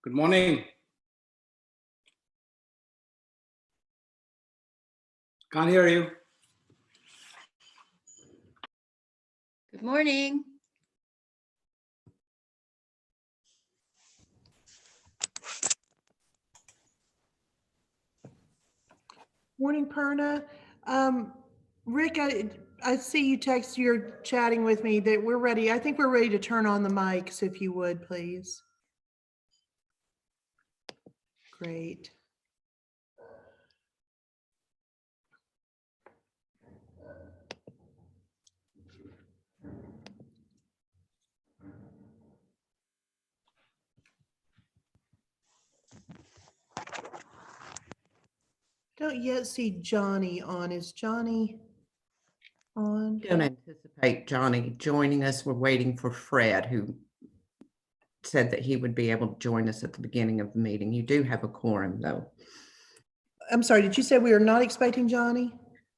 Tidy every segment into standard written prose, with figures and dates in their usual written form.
Good morning. Can't hear you. Good morning. Morning, Perna. Rick, I see you text, you're chatting with me that we're ready. I think we're ready to turn on the mics if you would, please. Great. Don't yet see Johnny on. Is Johnny on? Don't anticipate Johnny joining us. We're waiting for Fred, who said that he would be able to join us at the beginning of the meeting. You do have a quorum, though. I'm sorry, did you say we are not expecting Johnny?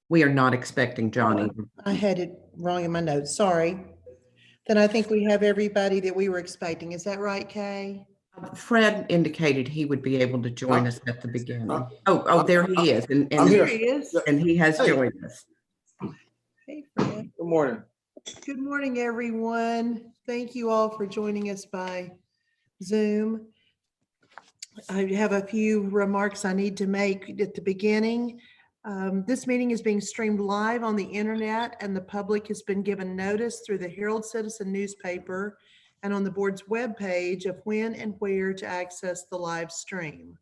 We are not expecting Johnny. I had it wrong in my notes, sorry. Then I think we have everybody that we were expecting. Is that right, Kay? Fred indicated he would be able to join us at the beginning. Oh, there he is. I'm There here. he is. And he has Hey. joined us. Hey, Fred. Good morning. Good morning, everyone. Thank you all for joining us by Zoom. I have a few remarks I need to make at the beginning. This meeting is being streamed live on the internet, and the public has been given notice through the Herald Citizen newspaper and on the board's webpage of when and where to access the live stream.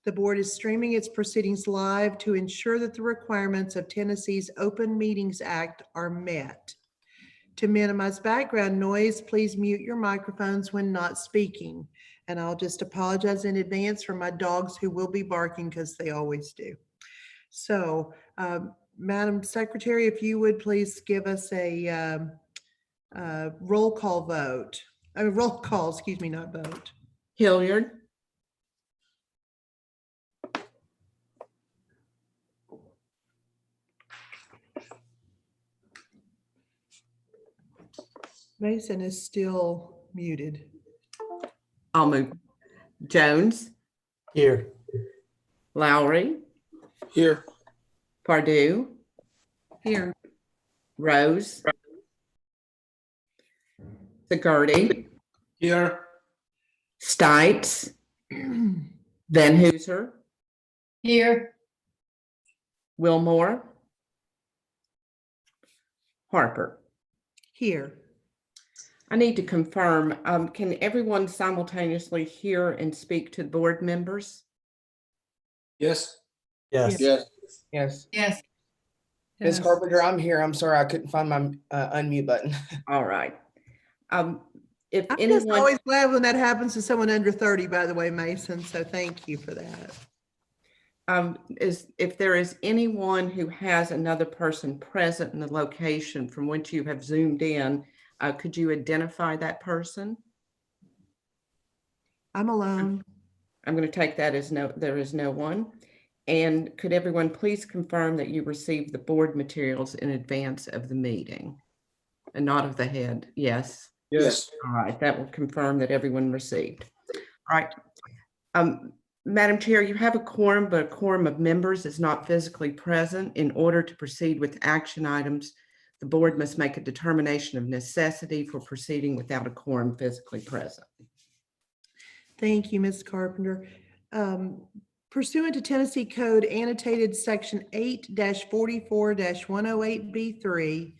The board is streaming its proceedings live to ensure that the requirements of Tennessee's Open Meetings Act are met. To minimize background noise, please mute your microphones when not speaking. And I'll just apologize in advance for my dogs who will be barking because they always do. So, Madam Secretary, if you would please give us a roll call vote. Roll call, excuse me, not vote. Hilliard, Mason is still muted. I'll move. Jones, Here. Lowry, Here. Pardue, Here. Rose, Segurty, Here. Stites, Van Hooser, Here. Wilmore, Harper. Here. I need to confirm, can everyone simultaneously hear and speak to the board members? Yes. Yes. Yes. Yes. Yes. Ms. Yes. Carpenter, I'm here. I'm sorry, I couldn't find my unmute button. All right. If I'm just anyone, always glad when that happens to someone under 30, by the way, Mason. So thank you for that. if there is anyone who has another person present in the location from which you have zoomed in, could you identify that person? I'm alone. I'm going to take that as no, there is no one. And could everyone please confirm that you received the board materials in advance of the meeting? A nod of the head, yes. Yes. All right, that will confirm that everyone received. All right. Madam Chair, you have a quorum, but a quorum of members is not physically present. In order to proceed with action items, the board must make a determination of necessity for proceeding without a quorum physically present. Thank you, Ms. Carpenter. Pursuant to Tennessee Code annotated section 8-44-108B3,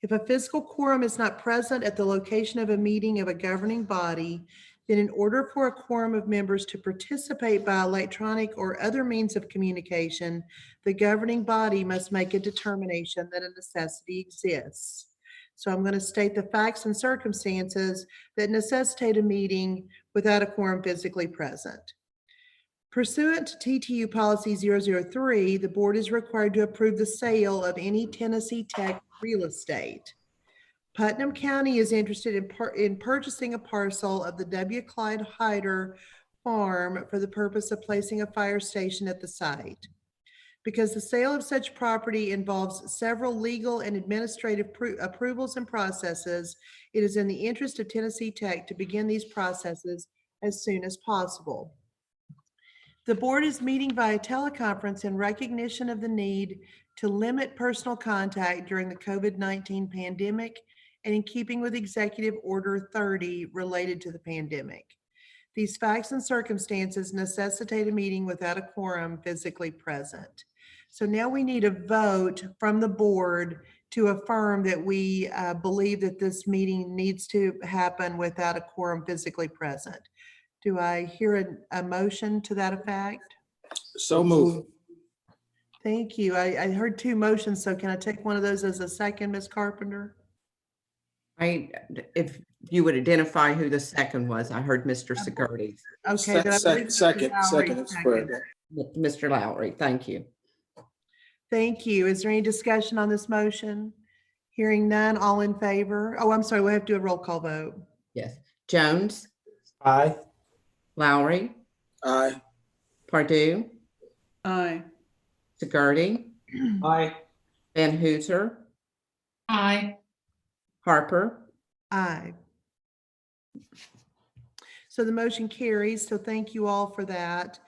if a physical quorum is not present at the location of a meeting of a governing body, then in order for a quorum of members to participate by electronic or other means of communication, the governing body must make a determination that a necessity exists. So I'm going to state the facts and circumstances that necessitate a meeting without a quorum physically present. Pursuant to TTU Policy 003, the board is required to approve the sale of any Tennessee Tech real estate. Putnam County is interested in purchasing a parcel of the W. Clyde Hyder Farm for the purpose of placing a fire station at the site. Because the sale of such property involves several legal and administrative approvals and processes, it is in the interest of Tennessee Tech to begin these processes as soon as possible. The board is meeting via teleconference in recognition of the need to limit personal contact during the COVID-19 pandemic and in keeping with Executive Order 30 related to the pandemic. These facts and circumstances necessitate a meeting without a quorum physically present. So now we need a vote from the board to affirm that we believe that this meeting needs to happen without a quorum physically present. Do I hear a motion to that effect? So move. Thank you. I heard two motions, so can I take one of those as a second, Ms. Carpenter? If you would identify who the second was, I heard Mr. Segurity. Okay. then I believe Mr. Second, Lowry it's Fred. seconded. Mr. Lowry, thank you. Thank you. Is there any discussion on this motion? Hearing none, all in favor? Oh, I'm sorry, we have to do a roll call vote. Yes. Jones, Aye. Lowry, Aye. Pardue, Aye. Segurity, Aye. Van Hooser, Aye. Harper. Aye. So the motion carries, so thank you all for that.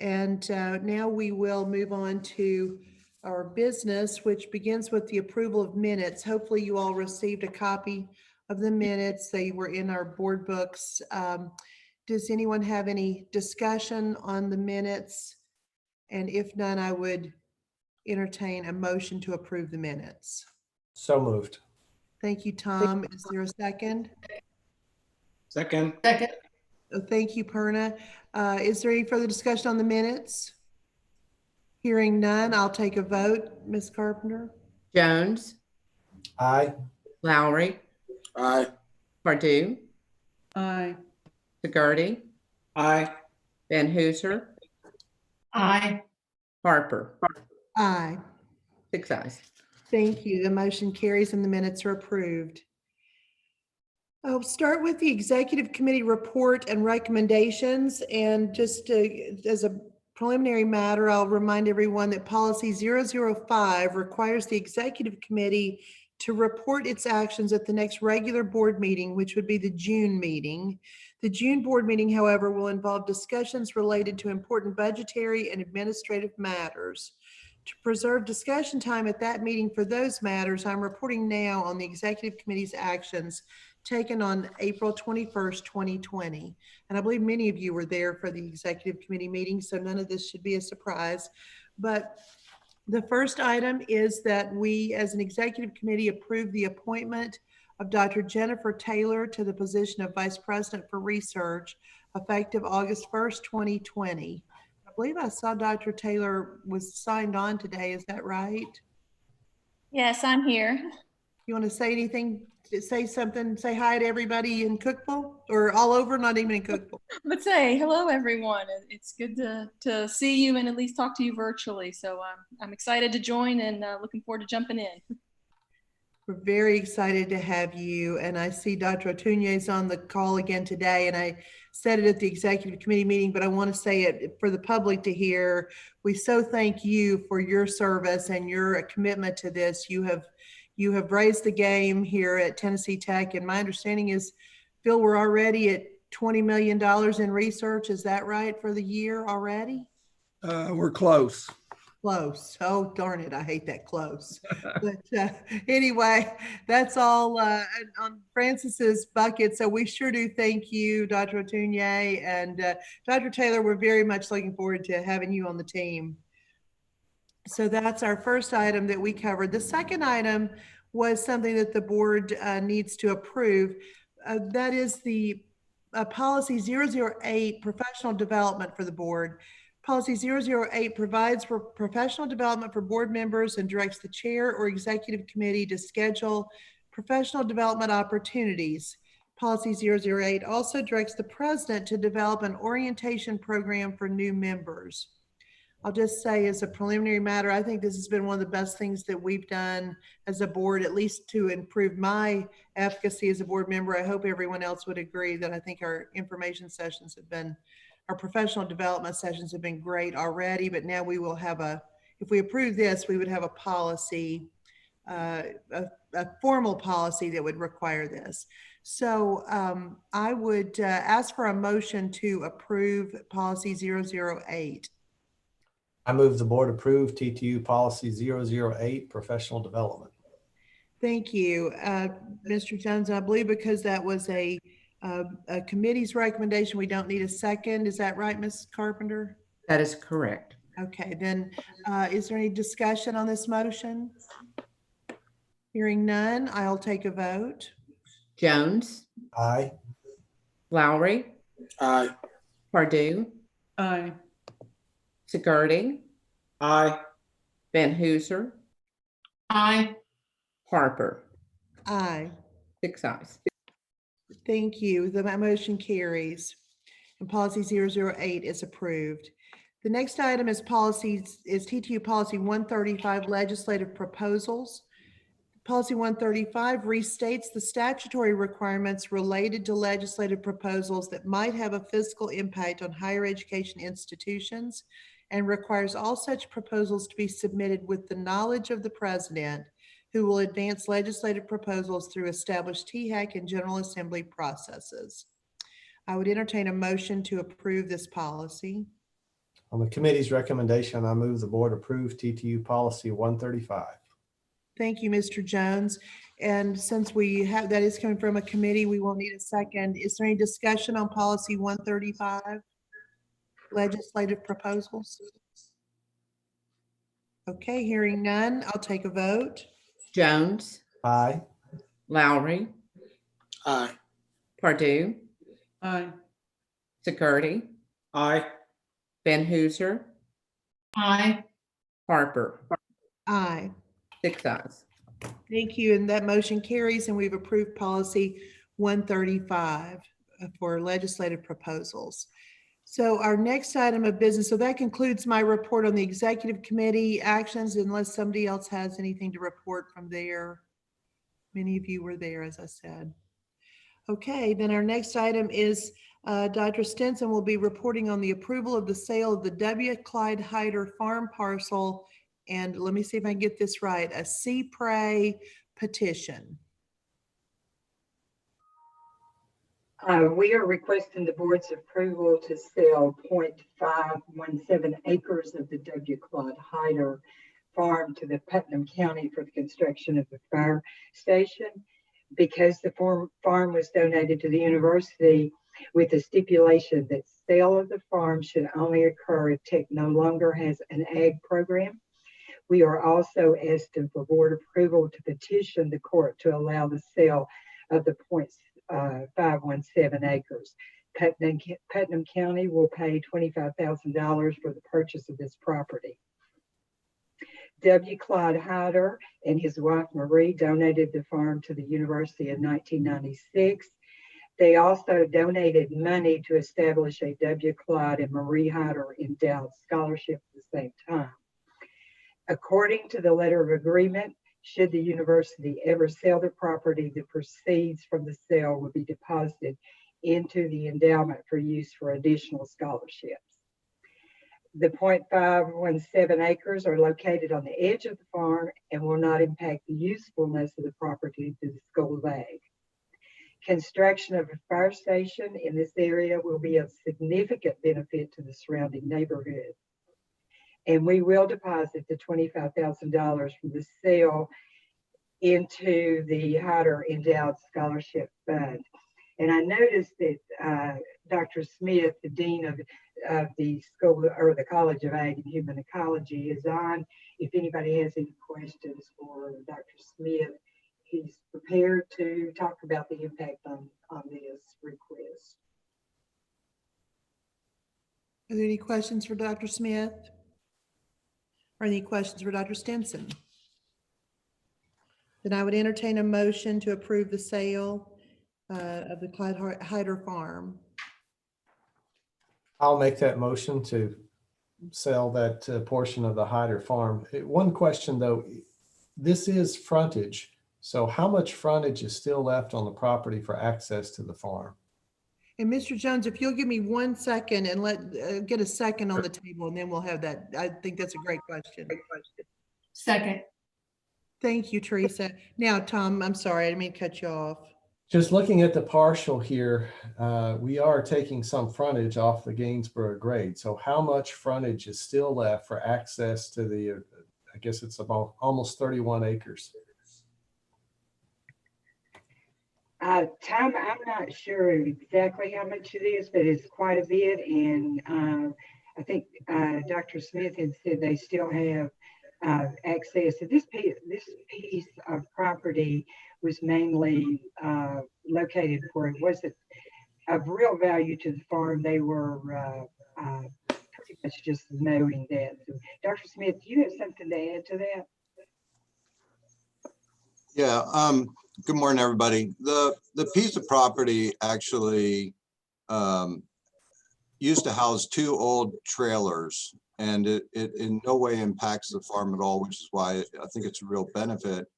And now we will move on to our business, which begins with the approval of minutes. Hopefully you all received a copy of the minutes. They were in our board books. Does anyone have any discussion on the minutes? And if none, I would entertain a motion to approve the minutes. So moved. Thank you, Tom. Is there a second? Second. Second. Oh, thank you, Perna. Is there any further discussion on the minutes? Hearing none, I'll take a vote. Ms. Carpenter? Jones, Aye. Lowry, Aye. Pardue, Aye. Segurity, Aye. Van Hooser, Aye. Harper. Aye. 6 ayes. Thank you. The motion carries and the minutes are approved. I'll start with the executive committee report and recommendations. And just as a preliminary matter, I'll remind everyone that policy 005 requires the executive committee to report its actions at the next regular board meeting, which would be the June meeting. The June board meeting, however, will involve discussions related to important budgetary and administrative matters. To preserve discussion time at that meeting for those matters, I'm reporting now on the executive committee's actions taken on April 21st, 2020. And I believe many of you were there for the executive committee meeting, so none of this should be a surprise. But the first item is that we, as an executive committee, approved the appointment of Dr. Jennifer Taylor to the position of Vice President for Research, effective August 1st, 2020. I believe I saw Dr. Taylor was signed on today. Is that right? Yes, I'm here. You want to say anything, say something, say hi to everybody in Cookeville or all over, not even in Cookeville? But say hello, everyone. It's good to see you and at least talk to you virtually. So I'm excited to join and looking forward to jumping in. We're very excited to have you. And I see Dr. Otunye is on the call again today. And I said it at the executive committee meeting, but I want to say it for the public to hear. We so thank you for your service and your commitment to this. You have raised the game here at Tennessee Tech. And my understanding is, Phil, we're already at $20 million in research. Is that right for the year already? We're close. Close. Oh, darn it. I hate that close. But anyway, that's all on Francis's bucket. So we sure do thank you, Dr. Otunye, and Dr. Taylor. We're very much looking forward to having you on the team. So that's our first item that we covered. The second item was something that the board needs to approve. That is the policy 008, professional development for the board. Policy 008 provides for professional development for board members and directs the chair or executive committee to schedule professional development opportunities. Policy 008 also directs the president to develop an orientation program for new members. I'll just say as a preliminary matter, I think this has been one of the best things that we've done as a board, at least to improve my efficacy as a board member. I hope everyone else would agree that I think our information sessions have been, our professional development sessions have been great already, but now we will have if we approve this, we would have a policy a formal policy that would require this. So I would ask for a motion to approve policy 008. I move the board approve TTU policy 008, professional development. Thank you, Mr. Jones. I believe because that was a committee's recommendation, we don't need a second. Is that right, Ms. Carpenter? That is correct. Okay, then is there any discussion on this motion? Hearing none, I'll take a vote. Jones, Aye. Lowry, Aye. Pardue, Aye. Sigourney, Aye. Van Hooser, Aye. Harper. Aye. 6 ayes. Thank you. The motion carries. And policy 008 is approved. The next item is TTU policy 135, legislative proposals. Policy 135 restates the statutory requirements related to legislative proposals that might have a fiscal impact on higher education institutions and requires all such proposals to be submitted with the knowledge of the president, who will advance legislative proposals through established THAC and General Assembly processes. I would entertain a motion to approve this policy. On the committee's recommendation, I move the board approve TTU policy 135. Thank you, Mr. Jones. And since we have, that is coming from a committee, we will need a second. Is there any discussion on policy 135? Legislative proposals? Okay, hearing none, I'll take a vote. Jones, Aye. Lowry, Aye. Pardue, Aye. Sigourney, Aye. Van Hooser, Aye. Harper. Aye. 6 ayes. Thank you, and that motion carries, and we've approved policy 135 for legislative proposals. So our next item of business, so that concludes my report on the executive committee actions, unless somebody else has anything to report from there. Many of you were there, as I said. Okay, then our next item is Dr. Stinson will be reporting on the approval of the sale of the W. Clyde Hyder farm parcel. And let me see if I can get this right, a CPRA petition. We are requesting the board's approval to sell 0.517 acres of the W. Clyde Hyder farm to the Putnam County for the construction of the fire station. Because the farm was donated to the university with the stipulation that sale of the farm should only occur if Tech no longer has an ag program. We are also asking for board approval to petition the court to allow the sale of the 0.517 acres. Putnam County will pay $25,000 for the purchase of this property. W. Clyde Hyder and his wife Marie donated the farm to the university in 1996. They also donated money to establish a W. Clyde and Marie Hyder endowed scholarship at the same time. According to the letter of agreement, should the university ever sell the property, the proceeds from the sale will be deposited into the endowment for use for additional scholarships. The 0.517 acres are located on the edge of the farm and will not impact the usefulness of the property to the School of Ag. Construction of a fire station in this area will be of significant benefit to the surrounding neighborhood. And we will deposit the $25,000 from the sale into the Hyder Endowed Scholarship Fund. And I noticed that Dr. Smith, the Dean of the School or the College of Ag and Human Ecology, is on. If anybody has any questions for Dr. Smith, he's prepared to talk about the impact on this request. Are there any questions for Dr. Smith? Or any questions for Dr. Stinson? Then I would entertain a motion to approve the sale of the Clyde Hyder farm. I'll make that motion to sell that portion of the Hyder farm. One question though, this is frontage. So how much frontage is still left on the property for access to the farm? And Mr. Jones, if you'll give me 1 second and get a second on the table, and then we'll have that. I think that's a great question. Second. Thank you, Teresa. Now, Tom, I'm sorry, I didn't mean to cut you off. Just looking at the partial here, we are taking some frontage off the Gainsborough grade. So how much frontage is still left for access to the, I guess it's about almost 31 acres? Tom, I'm not sure exactly how much it is, but it's quite a bit. And I think Dr. Smith had said they still have access. So this piece of property was mainly located where it wasn't of real value to the farm. They were pretty much just mowing that. So, Dr. Smith, do you have something to add to that? Yeah, good morning, everybody. The piece of property actually used to house 2 old trailers, and it in no way impacts the farm at all, which is why I think it's a real benefit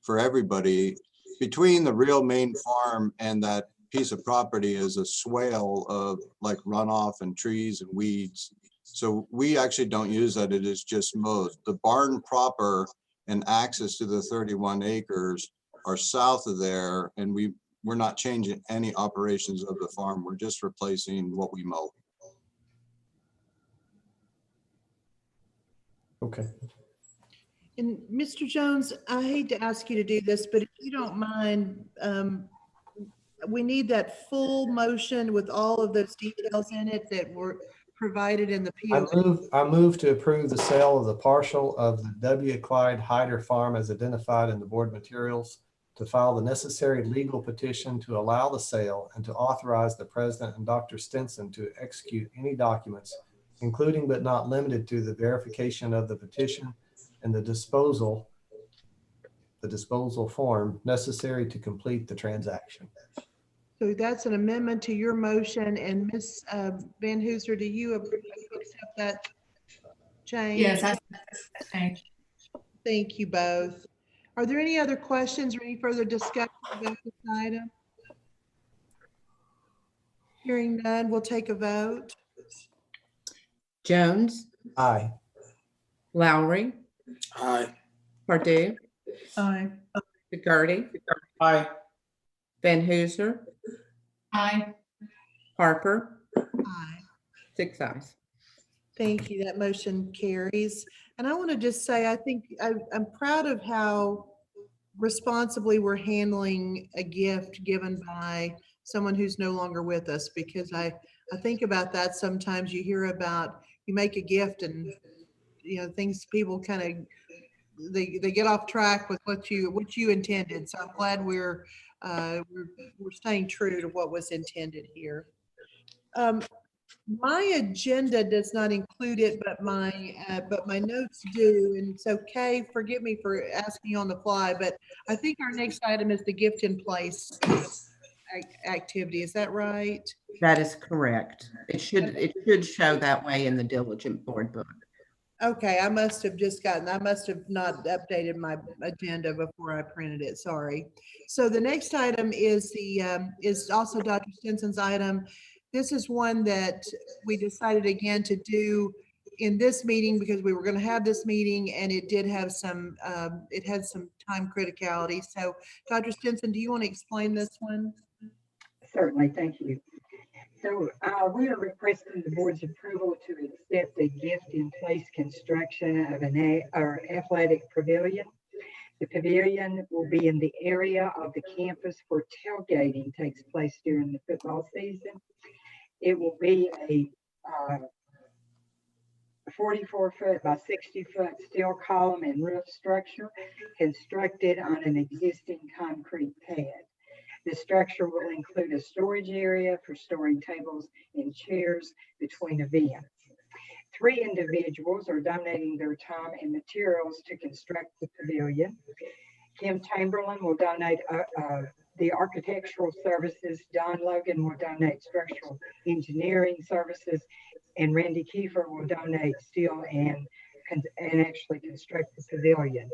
for everybody. Between the real main farm and that piece of property is a swale of like runoff and trees and weeds. So we actually don't use that. It is just mowed. The barn proper and access to the 31 acres are south of there, and we're not changing any operations of the farm. We're just replacing what we mow. Okay. And Mr. Jones, I hate to ask you to do this, but if you don't mind, we need that full motion with all of those details in it that were provided in the PO. I move to approve the sale of the partial of the W. Clyde Hyder Farm as identified in the board materials, to file the necessary legal petition to allow the sale, and to authorize the president and Dr. Stinson to execute any documents, including but not limited to the verification of the petition and the disposal form necessary to complete the transaction. So that's an amendment to your motion, and Ms. Van Hooser, do you accept that change? Yes, I change. Thank you both. Are there any other questions or any further discussion about this item? Hearing none, we'll take a vote. Jones, Aye. Lowry, Aye. Pardue, Aye. DeGarty, Aye. Van Hooser, Aye. Harper, Aye. 6 ayes. Thank you. That motion carries. And I want to just say, I think I'm proud of how responsibly we're handling a gift given by someone who's no longer with us, because I think about that sometimes. You hear about, you make a gift and, you know, things, people kind of, they get off track with what you intended. So I'm glad we're staying true to what was intended here. My agenda does not include it, but my notes do. And so Kay, forgive me for asking you on the fly, but I think our next item is the gift in place activity. Is that right? That is correct. It should show that way in the diligent board book. Okay, I must have not updated my agenda before I printed it. Sorry. So the next item is is also Dr. Stinson's item. This is one that we decided again to do in this meeting because we were going to have this meeting, and it did have some, it had some time criticality. So Dr. Stinson, do you want to explain this one? Certainly, thank you. So we are requesting the board's approval to accept a gift in place construction of an athletic pavilion. The pavilion will be in the area of the campus where tailgating takes place during the football season. It will be a 44-foot by 60-foot steel column and roof structure constructed on an existing concrete pad. The structure will include a storage area for storing tables and chairs between events. 3 individuals are donating their time and materials to construct the pavilion. Kim Chamberlain will donate the architectural services. Don Logan will donate structural engineering services, and Randy Kiefer will donate steel and actually construct the pavilion.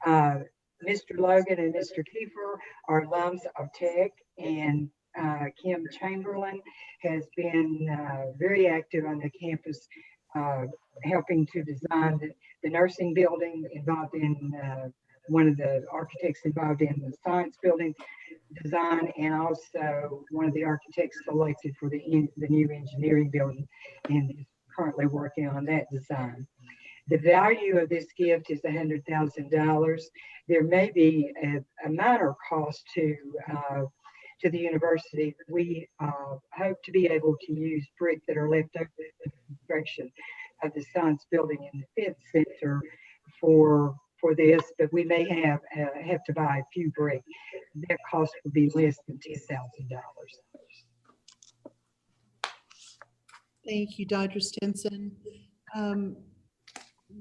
Mr. Logan and Mr. Kiefer are alums of Tech, and Kim Chamberlain has been very active on the campus, helping to design the nursing building, involved in one of the architects involved in the science building design, and also one of the architects selected for the new engineering building, and is currently working on that design. The value of this gift is $100,000. There may be a minor cost to the university. We hope to be able to use brick that are left over in the construction of the science building in the Fifth Center for this, but we may have to buy a few brick. That cost would be less than $10,000. Thank you, Dr. Stinson.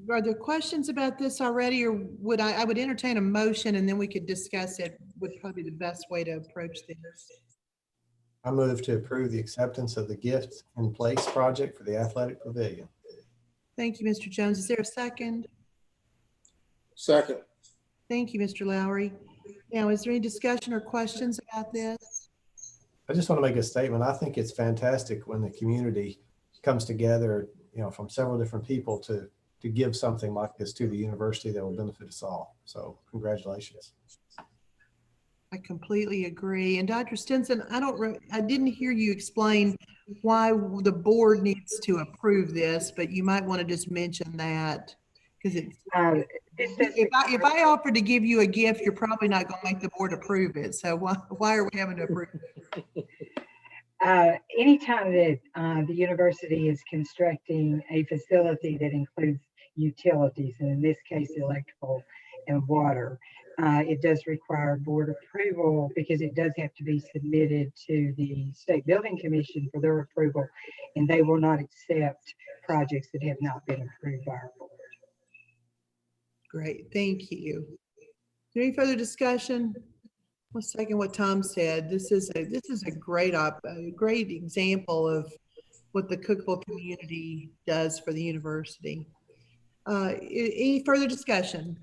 Are there questions about this already, or would I would entertain a motion and then we could discuss it? Would probably be the best way to approach this. I move to approve the acceptance of the gift in place project for the athletic pavilion. Thank you, Mr. Jones. Is there a second? Second. Thank you, Mr. Lowry. Now, is there any discussion or questions about this? I just want to make a statement. I think it's fantastic when the community comes together, from several different people to give something like this to the university that will benefit us all. So congratulations. I completely agree. And Dr. Stinson, I didn't hear you explain why the board needs to approve this, but you might want to just mention that, because if I offered to give you a gift, you're probably not going to make the board approve it. So why are we having to approve it? Anytime that the university is constructing a facility that includes utilities, and in this case, electrical and water, it does require board approval because it does have to be submitted to the State Building Commission for their approval, and they will not accept projects that have not been approved by our board. Great, thank you. Is there any further discussion? I'll second what Tom said. This is a great example of what the Cookeville community does for the university. Any further discussion?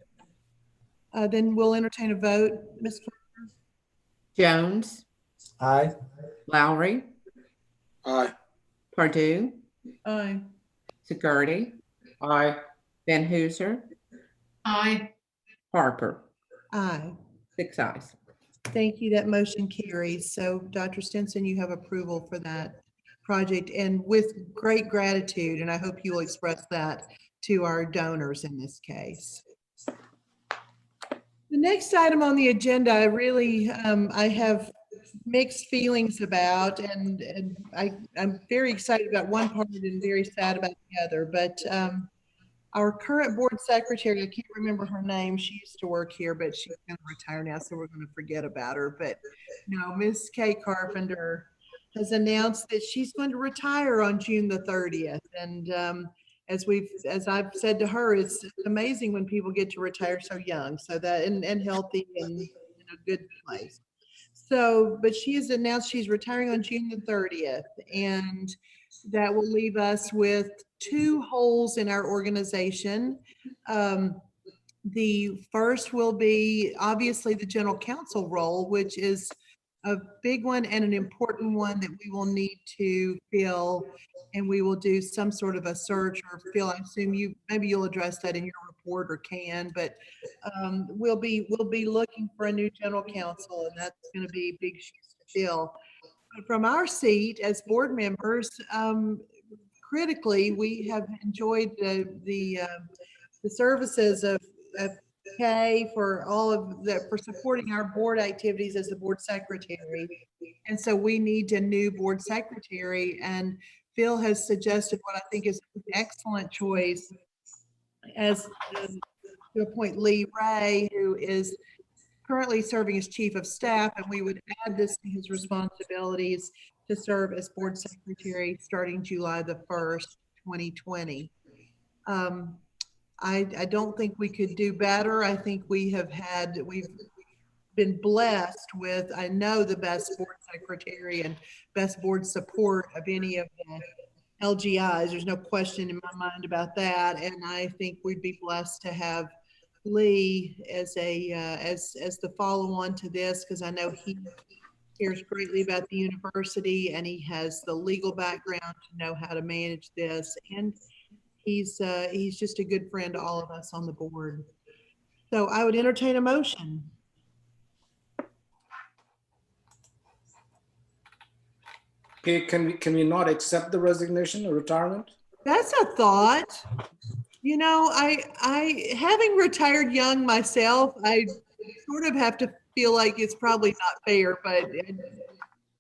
Then we'll entertain a vote. Ms. Clark? Jones, Aye. Lowry, Aye. Pardue, Aye. Segurty, Aye. Van Hooser, Aye. Harper. Aye. 6 ayes. Thank you. That motion carries. So Dr. Stinson, you have approval for that project, and with great gratitude, and I hope you will express that to our donors in this case. The next item on the agenda, I have mixed feelings about, and I'm very excited about one part and very sad about the other, but our current board secretary, I can't remember her name. She used to work here, but she's going to retire now, so we're going to forget about her. But no, Ms. Kay Carpenter has announced that she's going to retire on June the 30th. And as I've said to her, it's amazing when people get to retire so young, so that and healthy and in a good place. So, but she has announced she's retiring on June the 30th, and that will leave us with 2 holes in our organization. The first will be obviously the general counsel role, which is a big one and an important one that we will need to fill, and we will do some sort of a search, or Phil, I assume maybe you'll address that in your report, or can, but we'll be looking for a new general counsel, and that's going to be big shoes to fill. But from our seat as board members, critically, we have enjoyed the services of Kay for all of that, for supporting our board activities as the board secretary. And so we need a new board secretary, and Phil has suggested what I think is an excellent choice as to appoint Lee Ray, who is currently serving as chief of staff, and we would add this to his responsibilities to serve as board secretary starting July the 1st, 2020. I don't think we could do better. I think we've been blessed with, I know, the best board secretary and best board support of any of the LGIs. There's no question in my mind about that. And I think we'd be blessed to have Lee as the follow-on to this, because I know he cares greatly about the university, and he has the legal background to know how to manage this, and he's just a good friend to all of us on the board. So I would entertain a motion. Okay, can we not accept the resignation or retirement? That's a thought. You know, I having retired young myself, I sort of have to feel like it's probably not fair, but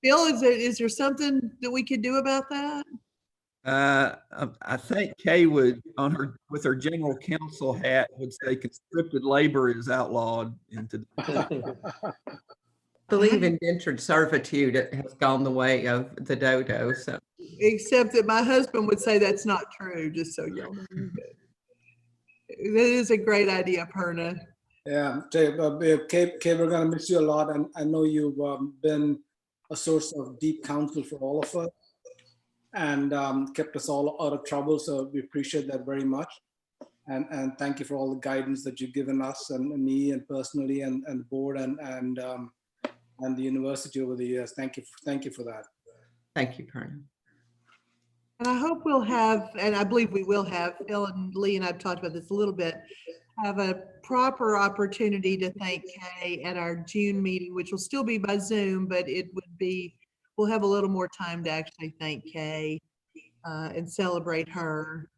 Bill, is there something that we could do about that? I think Kay would, with her general counsel hat, would say conscripted labor is outlawed in today. Believe indentured servitude has gone the way of the dodo, so. Except that my husband would say that's not true, just so y'all know. That is a great idea, Perna. Yeah, Kay, we're gonna miss you a lot, and I know you've been a source of deep counsel for all of us, and kept us all out of trouble. So we appreciate that very much, and thank you for all the guidance that you've given us and me and personally and the board and the university over the years. Thank you for that. Thank you, Perna. And I hope we'll have, and I believe we will have, Phil and Lee and I've talked about this a little bit, have a proper opportunity to thank Kay at our June meeting, which will still be by Zoom, but it would be, we'll have a little more time to actually thank Kay and celebrate her.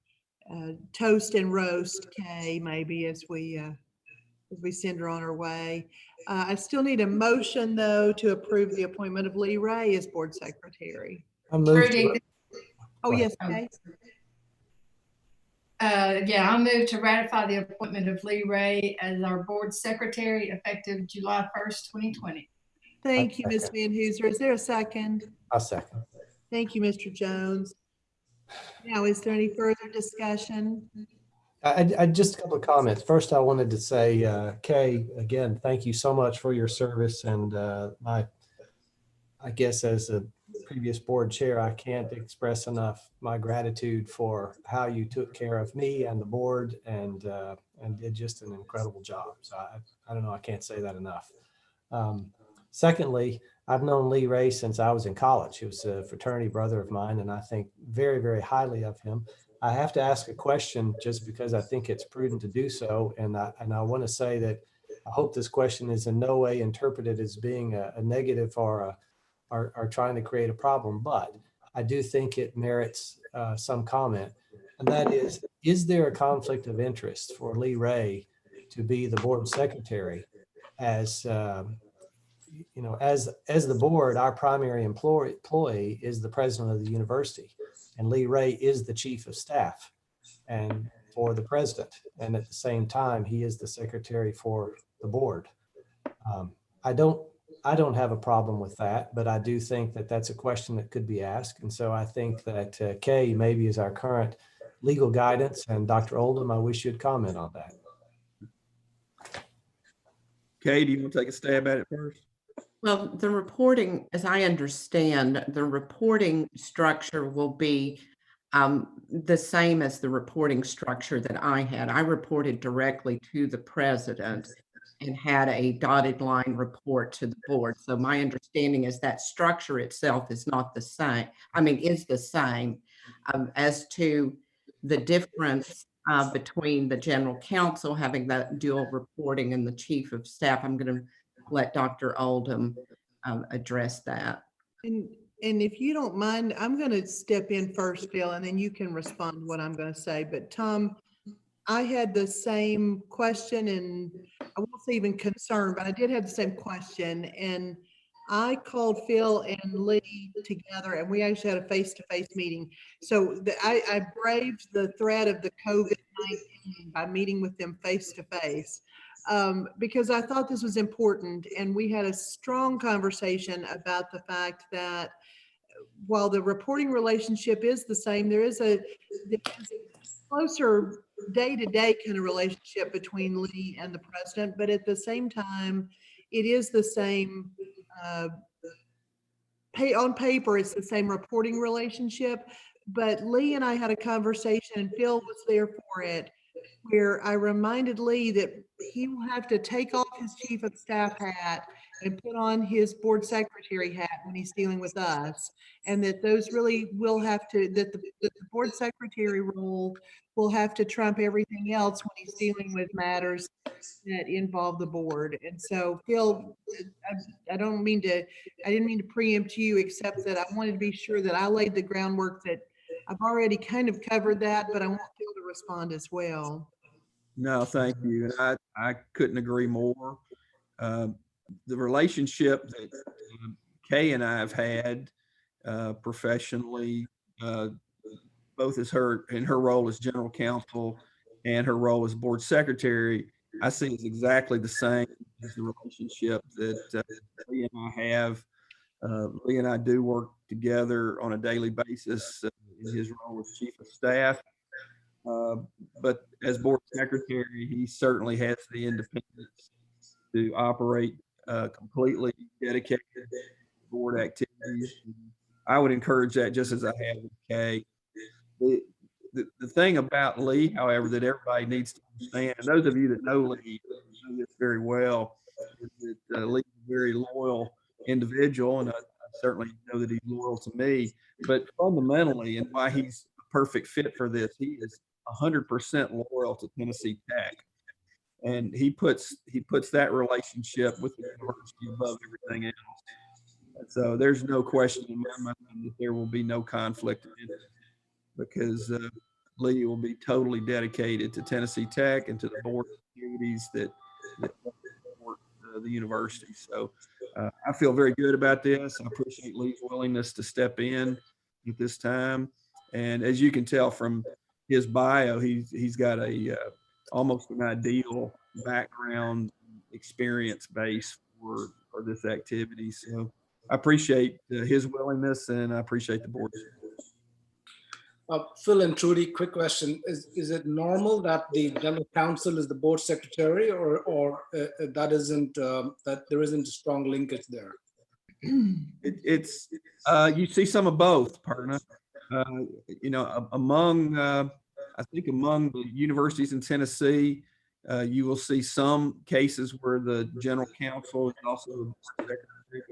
Toast and roast Kay maybe as we send her on her way. I still need a motion though to approve the appointment of Lee Ray as board secretary. I moved Trudy. Oh, Go yes, ahead. Kay. Yeah, I'll move to ratify the appointment of Lee Ray as our board secretary effective July 1st, 2020. Thank you, Ms. Van Hooser. Is there a second? I'll second. Thank you, Mr. Jones. Now, is there any further discussion? I just a couple of comments. First, I wanted to say, Kay, again, thank you so much for your service. And I guess as a previous board chair, I can't express enough my gratitude for how you took care of me and the board and did just an incredible job. So I don't know, I can't say that enough. Secondly, I've known Lee Ray since I was in college. He was a fraternity brother of mine, and I think very, very highly of him. I have to ask a question just because I think it's prudent to do so. And I want to say that I hope this question is in no way interpreted as being a negative or trying to create a problem, but I do think it merits some comment. And that is there a conflict of interest for Lee Ray to be the board secretary as, you know, as the board, our primary employee is the president of the university, and Lee Ray is the chief of staff and for the president. And at the same time, he is the secretary for the board. I don't have a problem with that, but I do think that that's a question that could be asked. And so I think that Kay maybe is our current legal guidance, and Dr. Oldham, I wish you'd comment on that. Kay, do you want to take a stab at it first? Well, the reporting, as I understand, the reporting structure will be the same as the reporting structure that I had. I reported directly to the president and had a dotted line report to the board. So my understanding is that structure itself is not the same. I mean, is the same. As to the difference between the general counsel having that dual reporting and the chief of staff, I'm going to let Dr. Oldham address that. And if you don't mind, I'm going to step in first, Bill, and then you can respond to what I'm going to say. But Tom, I had the same question, and I won't say even concern, but I did have the same question. And I called Phil and Lee together, and we actually had a face-to-face meeting. So I braved the threat of the COVID-19 by meeting with them face-to-face. Because I thought this was important, and we had a strong conversation about the fact that while the reporting relationship is the same, there is a closer day-to-day kind of relationship between Lee and the president, but at the same time, it is the same, on paper, it's the same reporting relationship, but Lee and I had a conversation, and Phil was there for it, where I reminded Lee that he will have to take off his chief of staff hat and put on his board secretary hat when he's dealing with us. And that those really will have to, that the board secretary role will have to trump everything else when he's dealing with matters that involve the board. And so Phil, I didn't mean to preempt you, except that I wanted to be sure that I laid the groundwork, that I've already kind of covered that, but I want Phil to respond as well. No, thank you. And I couldn't agree more. The relationship that Kay and I have had professionally, both as her in her role as general counsel and her role as board secretary, I see is exactly the same as the relationship that Lee and I have. Lee and I do work together on a daily basis in his role as chief of staff. But as board secretary, he certainly has the independence to operate completely dedicated to board activities. I would encourage that, just as I have with Kay. The thing about Lee, however, that everybody needs to understand, and those of you that know Lee know this very well, is that Lee's a very loyal individual, and I certainly know that he's loyal to me. But fundamentally, and why he's a perfect fit for this, he is 100% loyal to Tennessee Tech, and he puts that relationship with the university above everything else. And so there's no question in my mind that there will be no conflict of interest, because Lee will be totally dedicated to Tennessee Tech and to the board activities that support the university. So I feel very good about this. I appreciate Lee's willingness to step in at this time. And as you can tell from his bio, he's got a almost an ideal background experience base for this activity. So I appreciate his willingness, and I appreciate the board's. Phil and Trudy, quick question. Is it normal that the general counsel is the board secretary, or that isn't, that there isn't a strong linkage there? It's you see some of both, Perna. Among I think among the universities in Tennessee, you will see some cases where the general counsel is also the board secretary. But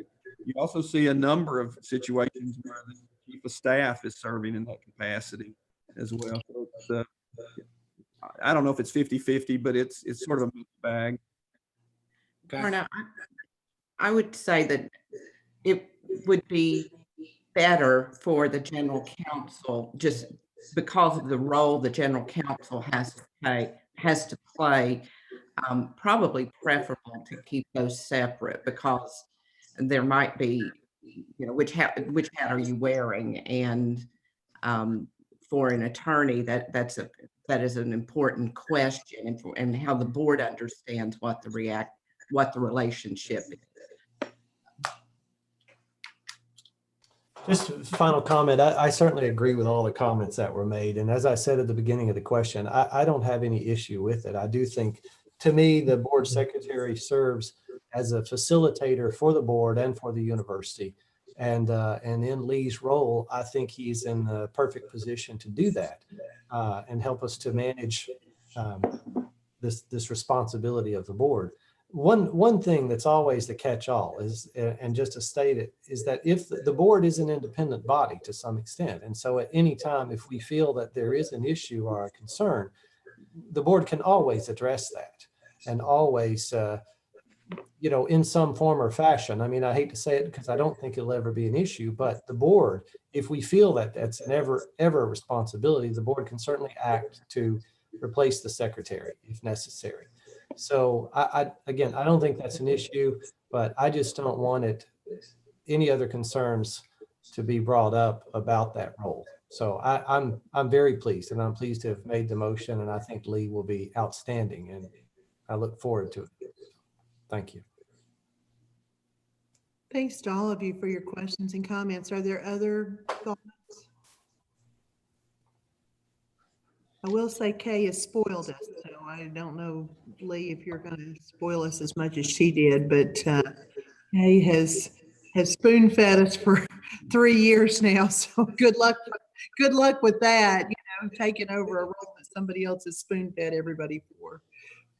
you also see a number of situations where the chief of staff is serving in that capacity as well. So it's, I don't know if it's 50-50, but it's sort of a mixed bag. Okay. Perna, I would say that it would be better for the general counsel, just because of the role the general counsel has to play, probably preferable to keep those separate, because there might be, which hat are you wearing? And for an attorney, that is an important question, and how the board understands what the relationship is. Just a final comment. I certainly agree with all the comments that were made. And as I said at the beginning of the question, I don't have any issue with it. I do think, to me, the board secretary serves as a facilitator for the board and for the university. And in Lee's role, I think he's in the perfect position to do that and help us to manage this responsibility of the board. One thing that's always the catch-all is, and just to state it, is that if the board is an independent body to some extent, and so at any time, if we feel that there is an issue or a concern, the board can always address that, and always, in some form or fashion. I mean, I hate to say it because I don't think it'll ever be an issue, but the board, if we feel that that's an ever responsibility, the board can certainly act to replace the secretary if necessary. So again, I don't think that's an issue, but I just don't want any other concerns to be brought up about that role. So I'm very pleased, and I'm pleased to have made the motion, and I think Lee will be outstanding, and I look forward to it. Thank you. Thanks to all of you for your questions and comments. Are there other thoughts? I will say Kay has spoiled us, so I don't know, Lee, if you're going to spoil us as much as she did, but Kay has spoon-fed us for 3 years now. So good luck with that. Taking over a role that somebody else has spoon-fed everybody for.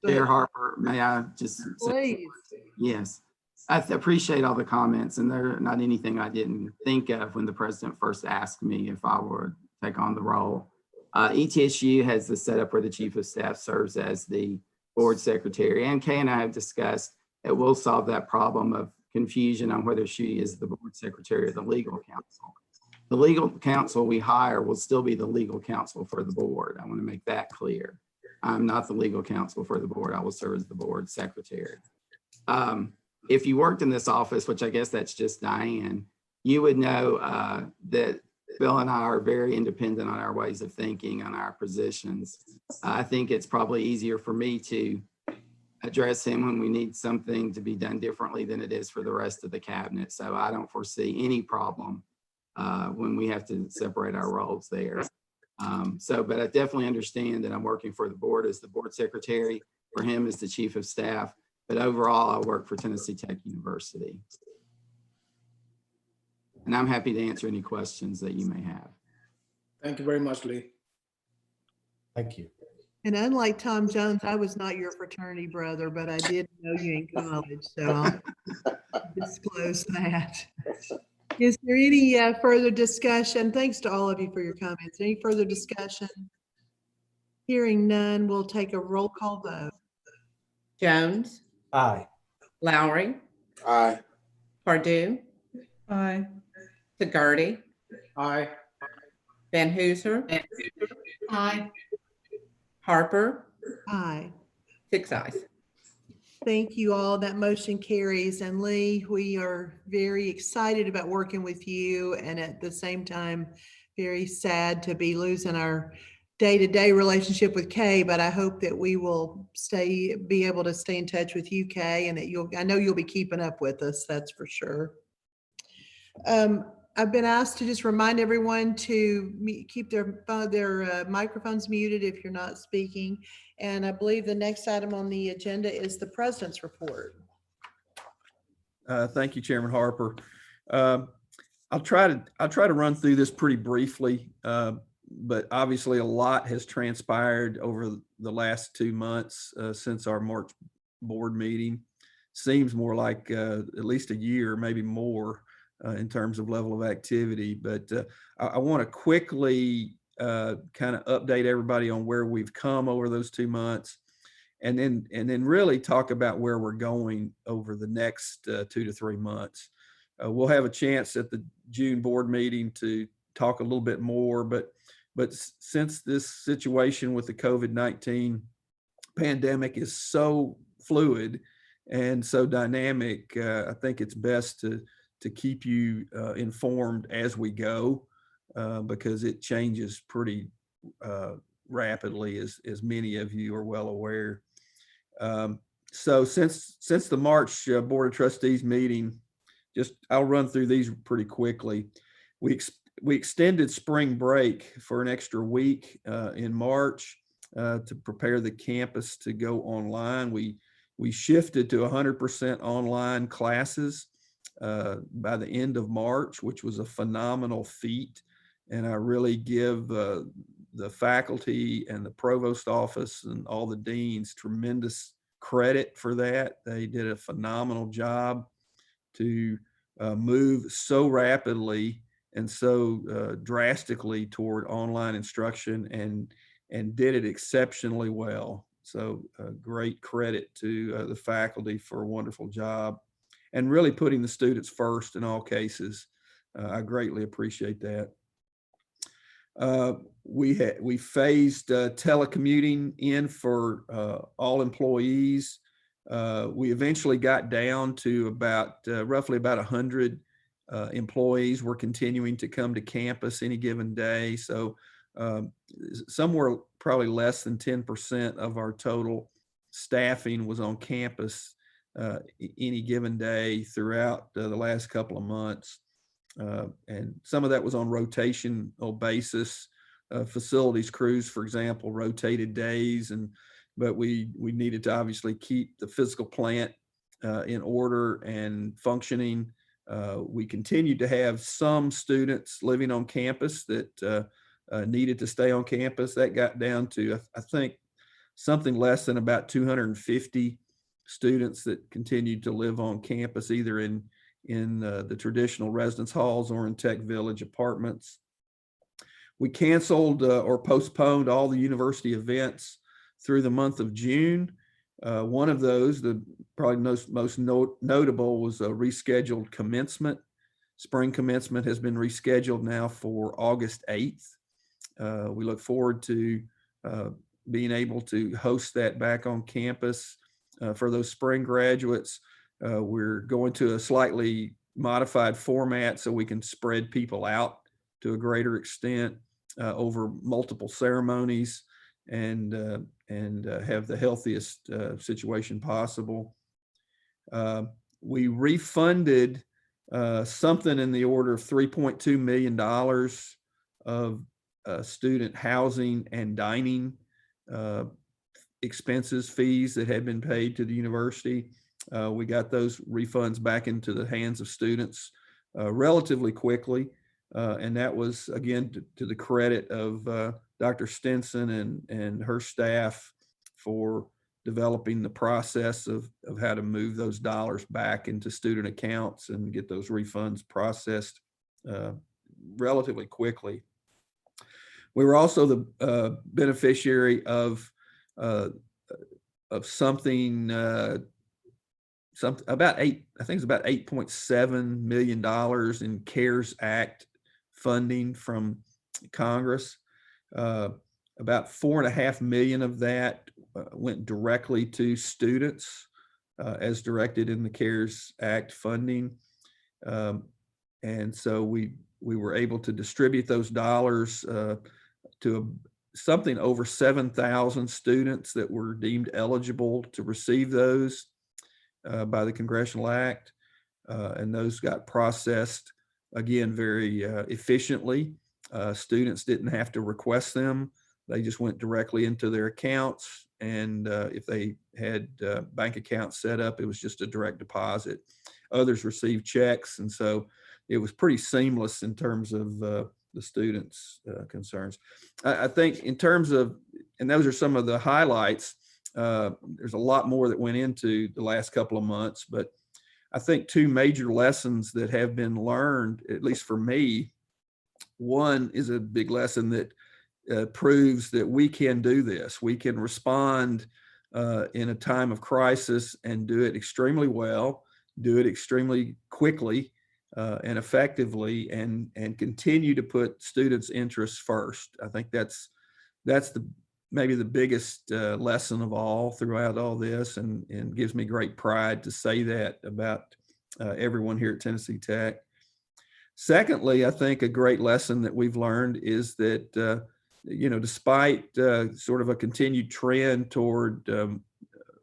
Chair Harper, may I just say, Please. yes. appreciate all the comments, and they're not anything I didn't think of when the president first asked me if I would take on the role. ETSU has the setup where the chief of staff serves as the board secretary, and Kay and I have discussed it will solve that problem of confusion on whether she is the board secretary or the legal counsel. The legal counsel we hire will still be the legal counsel for the board. I want to make that clear. I'm not the legal counsel for the board. I will serve as the board secretary. If you worked in this office, which I guess that's just Diane, you would know that Bill and I are very independent on our ways of thinking, on our positions. I think it's probably easier for me to address him when we need something to be done differently than it is for the rest of the cabinet. So I don't foresee any problem when we have to separate our roles there. But I definitely understand that I'm working for the board as the board secretary, for him as the chief of staff. But overall, I work for Tennessee Tech University. And I'm happy to answer any questions that you may have. Thank you very much, Lee. Thank you. And unlike Tom Jones, I was not your fraternity brother, but I did know you in college, so I'll disclose that. Is there any further discussion? Thanks to all of you for your comments. Any further discussion? Hearing none, we'll take a roll call vote. Jones, Aye. Lowry, Aye. Pardue, Aye. Sigardi, Aye. Van Hooser, Aye. Harper, Aye. 6 ayes. Thank you all. That motion carries. And Lee, we are very excited about working with you, and at the same time, very sad to be losing our day-to-day relationship with Kay, but I hope that we will be able to stay in touch with you, Kay, and that I know you'll be keeping up with us, that's for sure. I've been asked to just remind everyone to keep their microphones muted if you're not speaking. And I believe the next item on the agenda is the president's report. Thank you, Chairman Harper. I'll try to run through this pretty briefly, but obviously a lot has transpired over the last 2 months since our March board meeting. Seems more like at least a year, maybe more, in terms of level of activity. But I want to quickly kind of update everybody on where we've come over those 2 months, and then really talk about where we're going over the next 2 to 3 months. We'll have a chance at the June board meeting to talk a little bit more, but since this situation with the COVID-19 pandemic is so fluid and so dynamic, I think it's best to keep you informed as we go, because it changes pretty rapidly, as many of you are well aware. So since the March Board of Trustees meeting, I'll run through these pretty quickly. We extended spring break for an extra week in March to prepare the campus to go online. We shifted to 100% online classes by the end of March, which was a phenomenal feat. And I really give the faculty and the provost office and all the deans tremendous credit for that. They did a phenomenal job to move so rapidly and so drastically toward online instruction, and did it exceptionally well. So great credit to the faculty for a wonderful job, and really putting the students first in all cases. I greatly appreciate that. We phased telecommuting in for all employees. We eventually got down to roughly about 100 employees were continuing to come to campus any given day. So somewhere probably less than 10% of our total staffing was on campus any given day throughout the last couple of months. And some of that was on rotational basis. Facilities crews, for example, rotated days, but we needed to obviously keep the physical plant in order and functioning. We continued to have some students living on campus that needed to stay on campus. That got down to, I think, something less than about 250 students that continued to live on campus, either in the traditional residence halls or in Tech Village apartments. We canceled or postponed all the university events through the month of June. One of those, the probably most notable, was a rescheduled commencement. Spring commencement has been rescheduled now for August 8th. We look forward to being able to host that back on campus for those spring graduates. We're going to a slightly modified format so we can spread people out to a greater extent over multiple ceremonies and have the healthiest situation possible. We refunded something in the order of $3.2 million of student housing and dining expenses, fees that had been paid to the university. We got those refunds back into the hands of students relatively quickly. And that was, again, to the credit of Dr. Stinson and her staff for developing the process of how to move those dollars back into student accounts and get those refunds processed relatively quickly. We were also the beneficiary of something about I think it's about $8.7 million in CARES Act funding from Congress. About $4.5 million of that went directly to students as directed in the CARES Act funding. And so we were able to distribute those dollars to something over 7,000 students that were deemed eligible to receive those by the Congressional Act. And those got processed, again, very efficiently. Students didn't have to request them. They just went directly into their accounts. And if they had bank accounts set up, it was just a direct deposit. Others received checks. And so it was pretty seamless in terms of the students' concerns. I think in terms of, and those are some of the highlights, there's a lot more that went into the last couple of months, but I think two major lessons that have been learned, at least for me. One is a big lesson that proves that we can do this. We can respond in a time of crisis and do it extremely well, do it extremely quickly and effectively, and continue to put students' interests first. I think that's maybe the biggest lesson of all throughout all this, and gives me great pride to say that about everyone here at Tennessee Tech. Secondly, I think a great lesson that we've learned is that, despite sort of a continued trend toward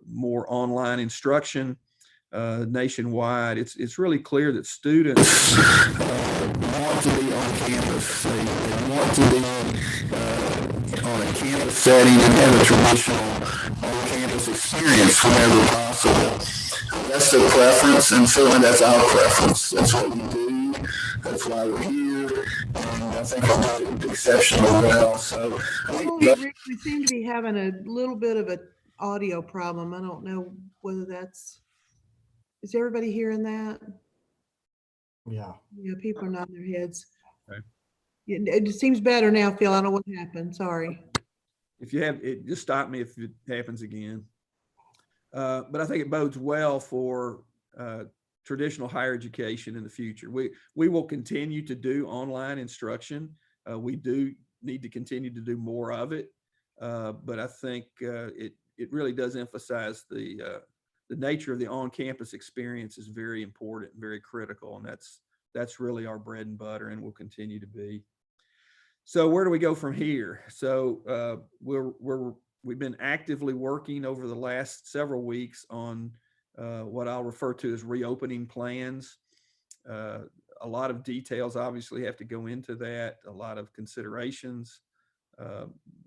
more online instruction nationwide, it's really clear that students want to be on campus. They want to be on a campus setting and have a traditional on-campus experience whenever possible. That's their preference, and certainly that's our preference. That's what we do. That's why we're here, and I think we're doing exceptionally well. So Rick, we seem to be having a little bit of an audio problem. I don't know whether is everybody hearing that? Yeah. Yeah, people are nodding their heads. Okay. It seems better now, Phil. I don't know what happened. Sorry. If you have it, just stop me if it happens again. But I think it bodes well for traditional higher education in the future. We will continue to do online instruction. We do need to continue to do more of it. But I think it really does emphasize the nature of the on-campus experience is very important, very critical, and that's really our bread and butter, and will continue to be. So where do we go from here? So we've been actively working over the last several weeks on what I'll refer to as reopening plans. A lot of details obviously have to go into that, a lot of considerations,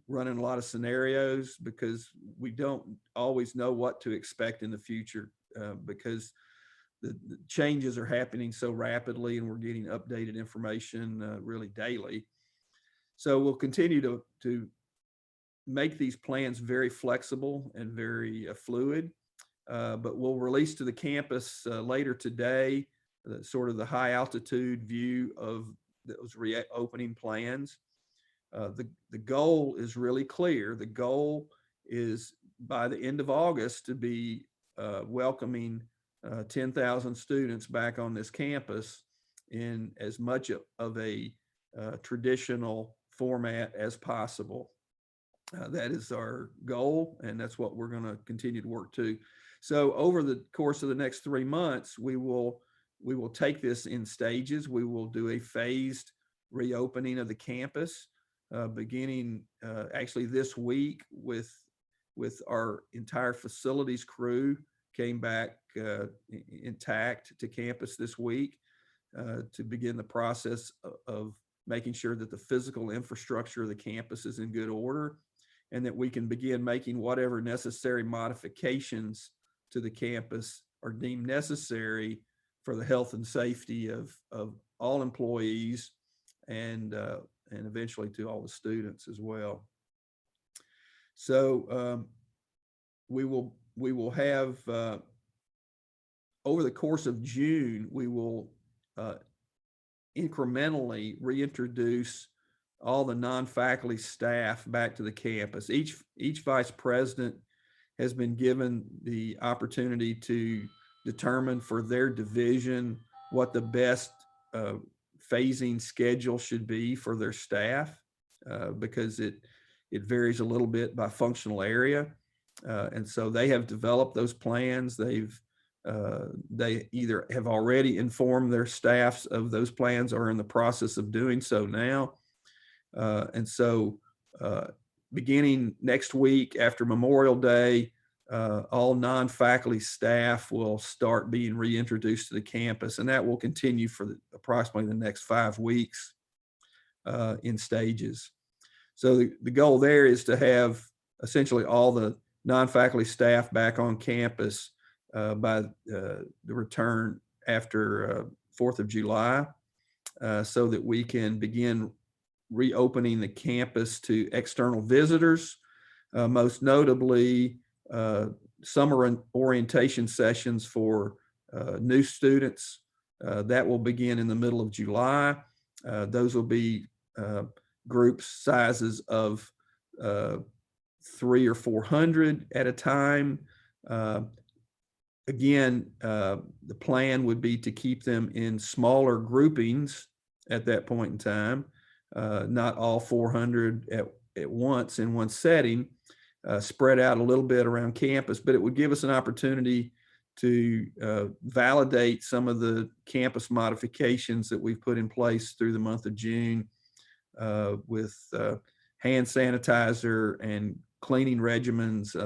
running a lot of scenarios, because we don't always know what to expect in the future because the changes are happening so rapidly, and we're getting updated information really daily. So we'll continue to make these plans very flexible and very fluid. but we'll release to the campus later today, sort of the high altitude view of those reopening plans. The goal is really clear. The goal is by the end of August to be welcoming 10,000 students back on this campus in as much of a traditional format as possible. That is our goal, and that's what we're going to continue to work to. So over the course of the next 3 months, we will take this in stages. We will do a phased reopening of the campus, beginning actually this week with our entire facilities crew came back intact to campus this week to begin the process of making sure that the physical infrastructure of the campus is in good order, and that we can begin making whatever necessary modifications to the campus are deemed necessary for the health and safety of all employees and eventually to all the students as well. So we will have over the course of June, we will incrementally reintroduce all the non-faculty staff back to the campus. Each vice president has been given the opportunity to determine for their division what the best phasing schedule should be for their staff, because it varies a little bit by functional area. And so they have developed those plans. They either have already informed their staffs of those plans or are in the process of doing so now. And so beginning next week after Memorial Day, all non-faculty staff will start being reintroduced to the campus, and that will continue for approximately the next 5 weeks in stages. So the goal there is to have essentially all the non-faculty staff back on campus by the return after 4th of July, so that we can begin reopening the campus to external visitors, most notably summer orientation sessions for new students. That will begin in the middle of July. Those will be group sizes of 300 or 400 at a time. Again, the plan would be to keep them in smaller groupings at that point in time, not all 400 at once in one setting, spread out a little bit around campus, but it would give us an opportunity to validate some of the campus modifications that we've put in place through the month of June with hand sanitizer and cleaning regimens,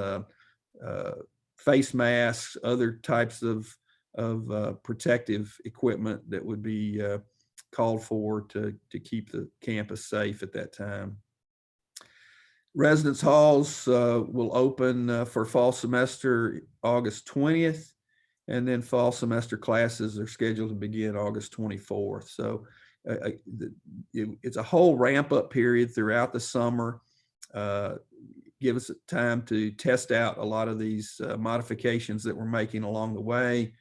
face masks, other types of protective equipment that would be called for to keep the campus safe at that time. Residence halls will open for fall semester August 20th, and then fall semester classes are scheduled to begin August 24th. So it's a whole ramp up period throughout the summer. Give us time to test out a lot of these modifications that we're making along the way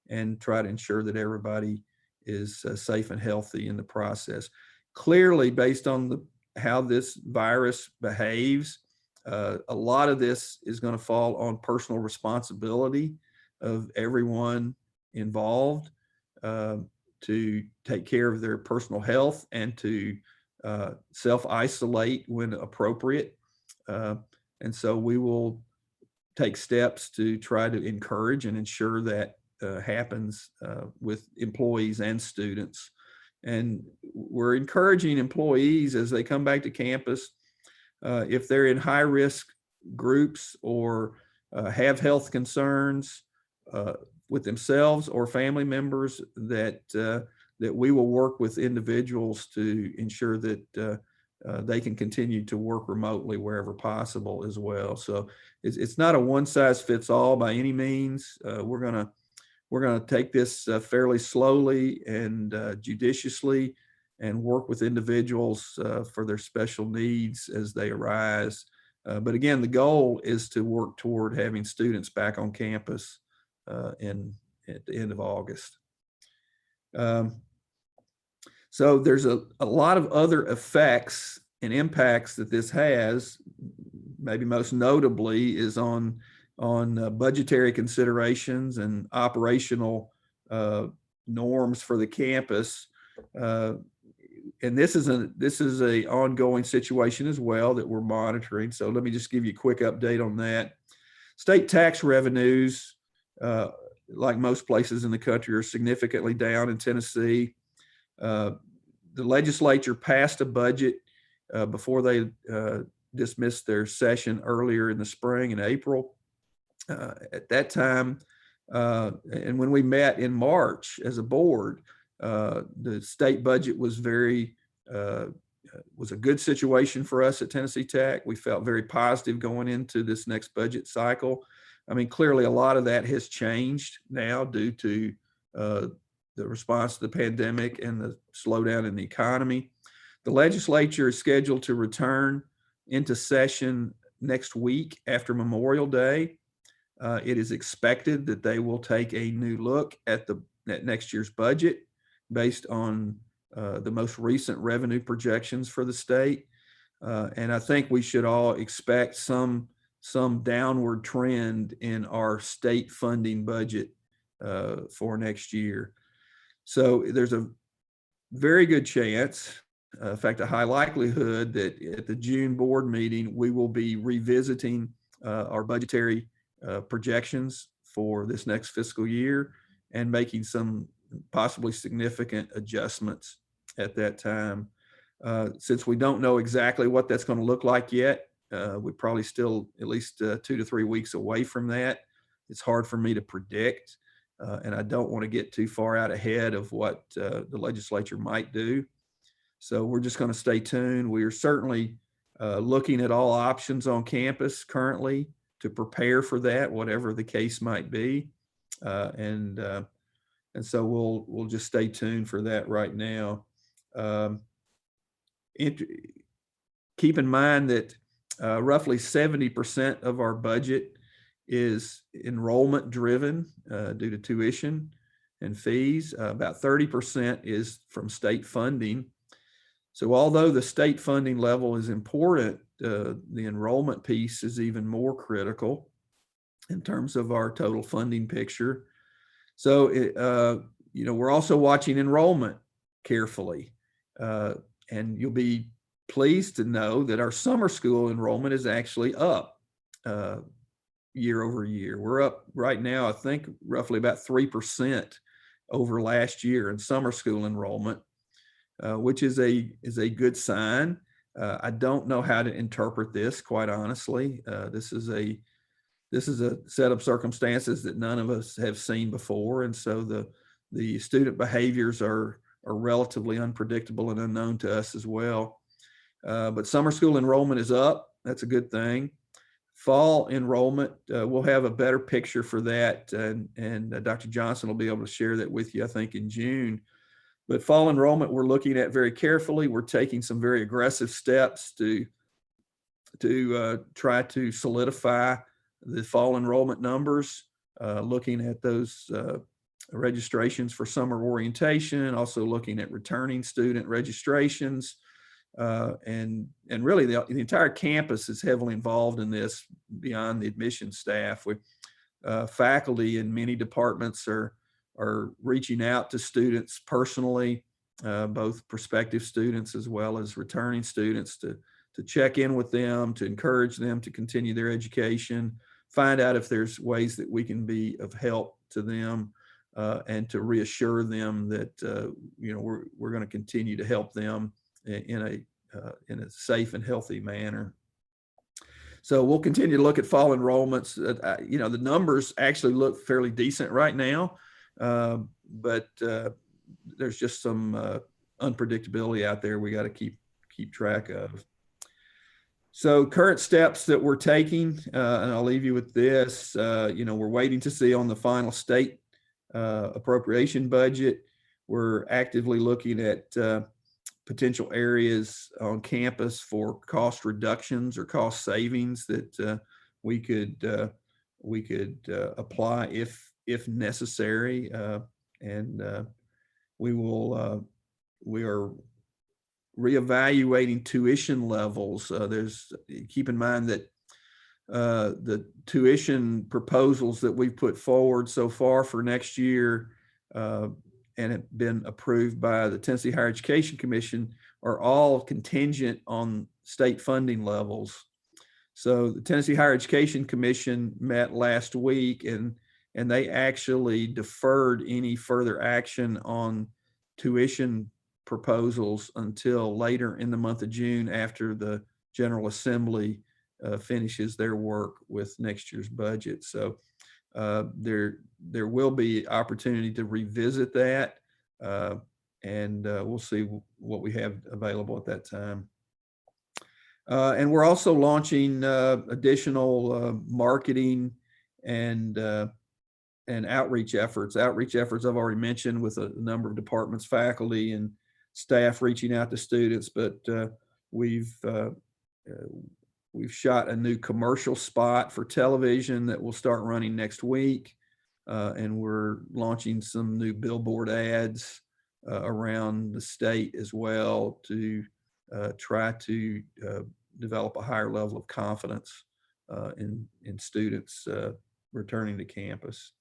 and try to ensure that everybody is safe and healthy in the process. Clearly, based on how this virus behaves, a lot of this is going to fall on personal responsibility of everyone involved to take care of their personal health and to self-isolate when appropriate. And so we will take steps to try to encourage and ensure that happens with employees and students. And we're encouraging employees as they come back to campus, if they're in high risk groups or have health concerns with themselves or family members, that we will work with individuals to ensure that they can continue to work remotely wherever possible as well. So it's not a one size fits all by any means. We're gonna take this fairly slowly and judiciously and work with individuals for their special needs as they arise But again, the goal is to work toward having students back on campus at the end of August. So there's a lot of other effects and impacts that this has. Maybe most notably is on budgetary considerations and operational norms for the campus. And this is a ongoing situation as well that we're monitoring. So let me just give you a quick update on that. State tax revenues, like most places in the country, are significantly down in Tennessee. The legislature passed a budget before they dismissed their session earlier in the spring in April. At that time, and when we met in March as a board, the state budget was was a good situation for us at Tennessee Tech. We felt very positive going into this next budget cycle. I mean, clearly a lot of that has changed now due to the response to the pandemic and the slowdown in the economy. The legislature is scheduled to return into session next week after Memorial Day. It is expected that they will take a new look at next year's budget based on the most recent revenue projections for the state. And I think we should all expect some downward trend in our state funding budget for next year. So there's a very good chance, in fact, a high likelihood, that at the June board meeting, we will be revisiting our budgetary projections for this next fiscal year and making some possibly significant adjustments at that time. Since we don't know exactly what that's going to look like yet, we're probably still at least 2 to 3 weeks away from that. It's hard for me to predict, and I don't want to get too far out ahead of what the legislature might do. So we're just going to stay tuned. We are certainly looking at all options on campus currently to prepare for that, whatever the case might be. And so we'll just stay tuned for that right now. Keep in mind that roughly 70% of our budget is enrollment driven due to tuition and fees. About 30% is from state funding. So although the state funding level is important, the enrollment piece is even more critical in terms of our total funding picture. So, we're also watching enrollment carefully. And you'll be pleased to know that our summer school enrollment is actually up year over year. We're up right now, I think, roughly about 3% over last year in summer school enrollment, which is a good sign. I don't know how to interpret this, quite honestly. This is a set of circumstances that none of us have seen before, and so the student behaviors are relatively unpredictable and unknown to us as well. But summer school enrollment is up. That's a good thing. Fall enrollment, we'll have a better picture for that, and Dr. Johnson will be able to share that with you, I think, in June. But fall enrollment, we're looking at very carefully. We're taking some very aggressive steps to try to solidify the fall enrollment numbers, looking at those registrations for summer orientation, also looking at returning student registrations, and really the entire campus is heavily involved in this beyond the admissions staff. Faculty in many departments are reaching out to students personally, both prospective students as well as returning students, to check in with them, to encourage them to continue their education, find out if there's ways that we can be of help to them, and to reassure them that we're going to continue to help them in a safe and healthy manner. So we'll continue to look at fall enrollments. The numbers actually look fairly decent right now, but there's just some unpredictability out there we got to keep track of. So current steps that we're taking, and I'll leave you with this, we're waiting to see on the final state appropriation budget. We're actively looking at potential areas on campus for cost reductions or cost savings that we could apply if necessary. And we are reevaluating tuition levels. Keep in mind that the tuition proposals that we've put forward so far for next year and have been approved by the Tennessee Higher Education Commission are all contingent on state funding levels. So the Tennessee Higher Education Commission met last week and they actually deferred any further action on tuition proposals until later in the month of June after the General Assembly finishes their work with next year's budget. So there will be opportunity to revisit that, and we'll see what we have available at that time. And we're also launching additional marketing and outreach efforts. Outreach efforts I've already mentioned with a number of departments, faculty, and staff reaching out to students, but we've shot a new commercial spot for television that will start running next week. And we're launching some new billboard ads around the state as well to try to develop a higher level of confidence in students returning to campus.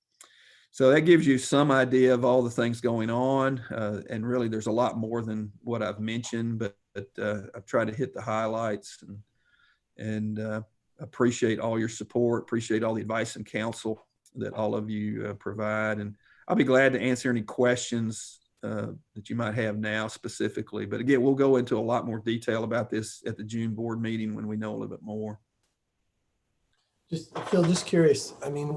So that gives you some idea of all the things going on. And really there's a lot more than what I've mentioned, but I've tried to hit the highlights and appreciate all your support, appreciate all the advice and counsel that all of you provide. And I'll be glad to answer any questions that you might have now specifically. But again, we'll go into a lot more detail about this at the June board meeting when we know a little bit more. Phil, just curious, I mean,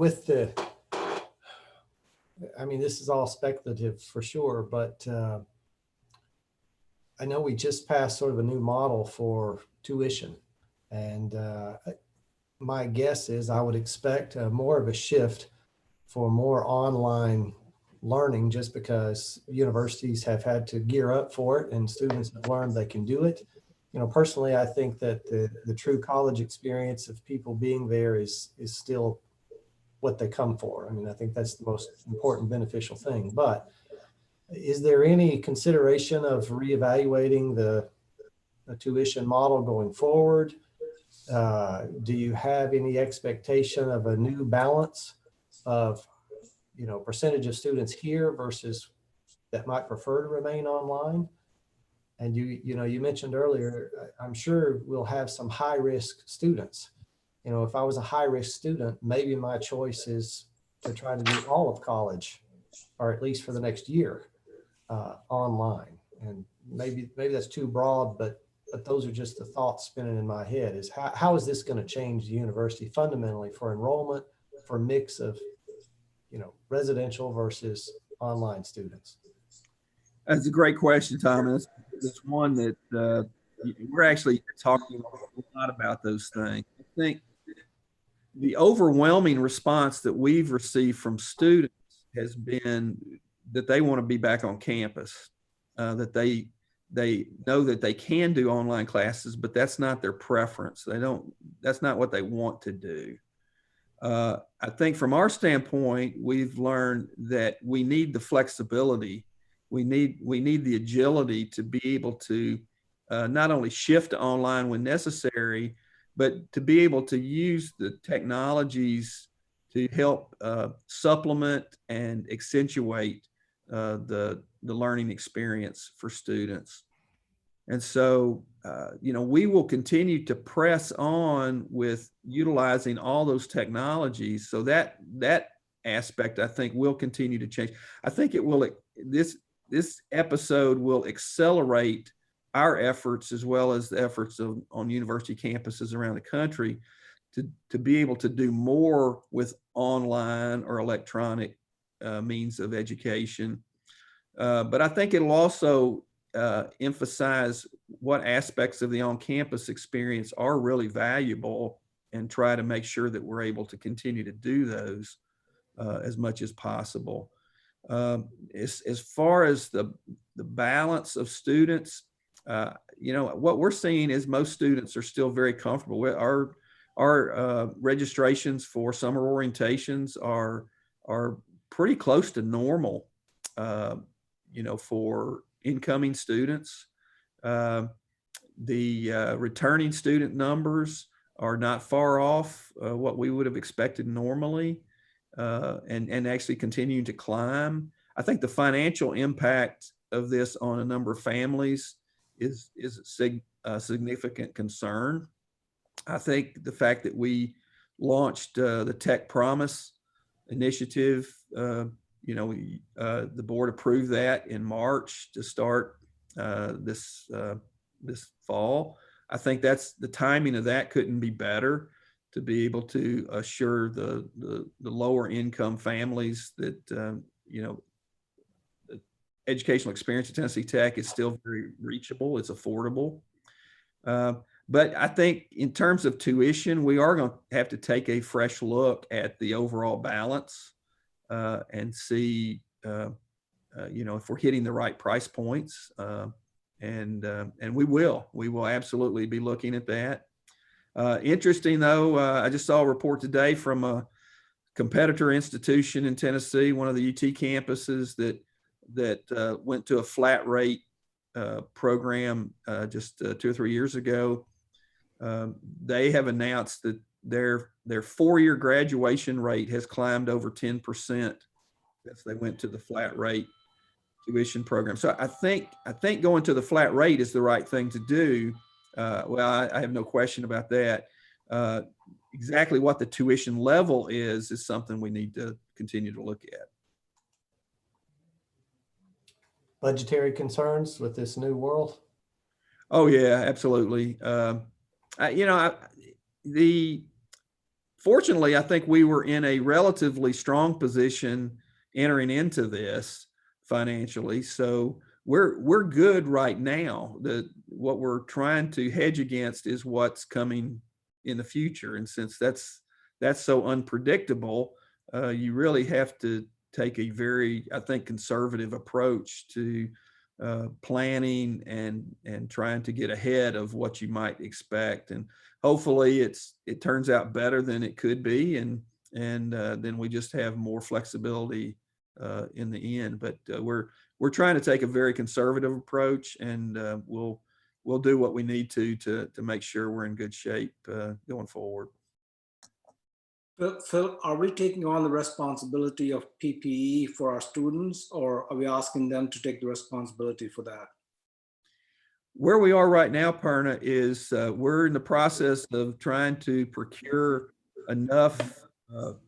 this is all speculative for sure, but I know we just passed sort of a new model for tuition. And my guess is I would expect more of a shift for more online learning just because universities have had to gear up for it and students have learned they can do it. You know, personally, I think that the true college experience of people being there is still what they come for. I mean, I think that's the most important beneficial thing. But is there any consideration of reevaluating the tuition model going forward? Do you have any expectation of a new balance of, percentage of students here versus that might prefer to remain online? And you mentioned earlier, I'm sure we'll have some high risk students. If I was a high risk student, maybe my choice is to try to do all of college, or at least for the next year, online. And maybe that's too broad, but those are just the thoughts spinning in my head, is how is this going to change the university fundamentally for enrollment, for a mix of, residential versus online students? That's a great question, Thomas. It's one that we're actually talking a lot about those things. I think the overwhelming response that we've received from students has been that they want to be back on campus, that they know that they can do online classes, but that's not their preference. That's not what they want to do. I think from our standpoint, we've learned that we need the flexibility. We need the agility to be able to not only shift to online when necessary, but to be able to use the technologies to help supplement and accentuate the learning experience for students. And so, we will continue to press on with utilizing all those technologies. So that aspect, I think, will continue to change. I think it will. This episode will accelerate our efforts as well as the efforts on university campuses around the country to be able to do more with online or electronic means of education. But I think it'll also emphasize what aspects of the on-campus experience are really valuable and try to make sure that we're able to continue to do those as much as possible. As far as the balance of students, you know, what we're seeing is most students are still very comfortable with our registrations for summer orientations are pretty close to normal, you know, for incoming students. The returning student numbers are not far off what we would have expected normally, and actually continuing to climb. I think the financial impact of this on a number of families is a significant concern. I think the fact that we launched the Tech Promise initiative, you know, the board approved that in March to start this fall. I think that's the timing of that couldn't be better, to be able to assure the lower income families that, you know, the educational experience at Tennessee Tech is still very reachable, it's affordable. But I think in terms of tuition, we are going to have to take a fresh look at the overall balance and see, you know, if we're hitting the right price points. And we will absolutely be looking at that. Interesting though, I just saw a report today from a competitor institution in Tennessee, one of the UT campuses that went to a flat rate program just 2 or 3 years ago. They have announced that their 4-year graduation rate has climbed over 10% since they went to the flat rate tuition program. So I think going to the flat rate is the right thing to do. Well, I have no question about that. Exactly what the tuition level is something we need to continue to look at. Budgetary concerns with this new world? Oh yeah, absolutely. Fortunately, I think we were in a relatively strong position entering into this financially. So we're good right now. What we're trying to hedge against is what's coming in the future. And since that's so unpredictable, you really have to take a very, I think, conservative approach to planning and trying to get ahead of what you might expect. And hopefully it turns out better than it could be. And then we just have more flexibility in the end. But we're trying to take a very conservative approach, and we'll do what we need to make sure we're in good shape going forward. Phil, are we taking on the responsibility of PPE for our students, or are we asking them to take the responsibility for that? Where we are right now, Perna, is we're in the process of trying to procure enough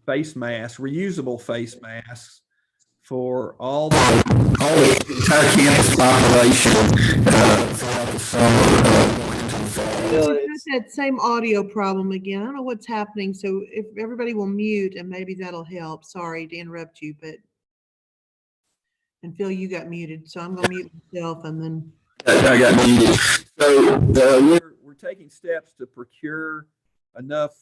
face masks, reusable face masks, for all the entire campus population throughout the summer. It's that same audio problem again. I don't know what's happening. So if everybody will mute, and maybe that'll help. Sorry to interrupt you, and Phil, you got muted. So I'm going to mute myself and then. I got muted. So we're taking steps to procure enough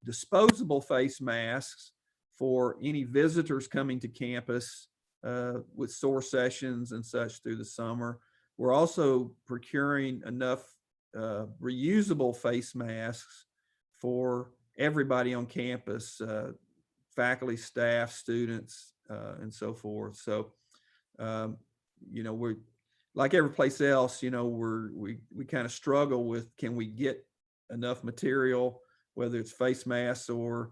disposable face masks for any visitors coming to campus with SOAR sessions and such through the summer. We're also procuring enough reusable face masks for everybody on campus, faculty, staff, students, and so forth. So, you know, we're like every place else, you know, we kind of struggle with, can we get enough material, whether it's face masks or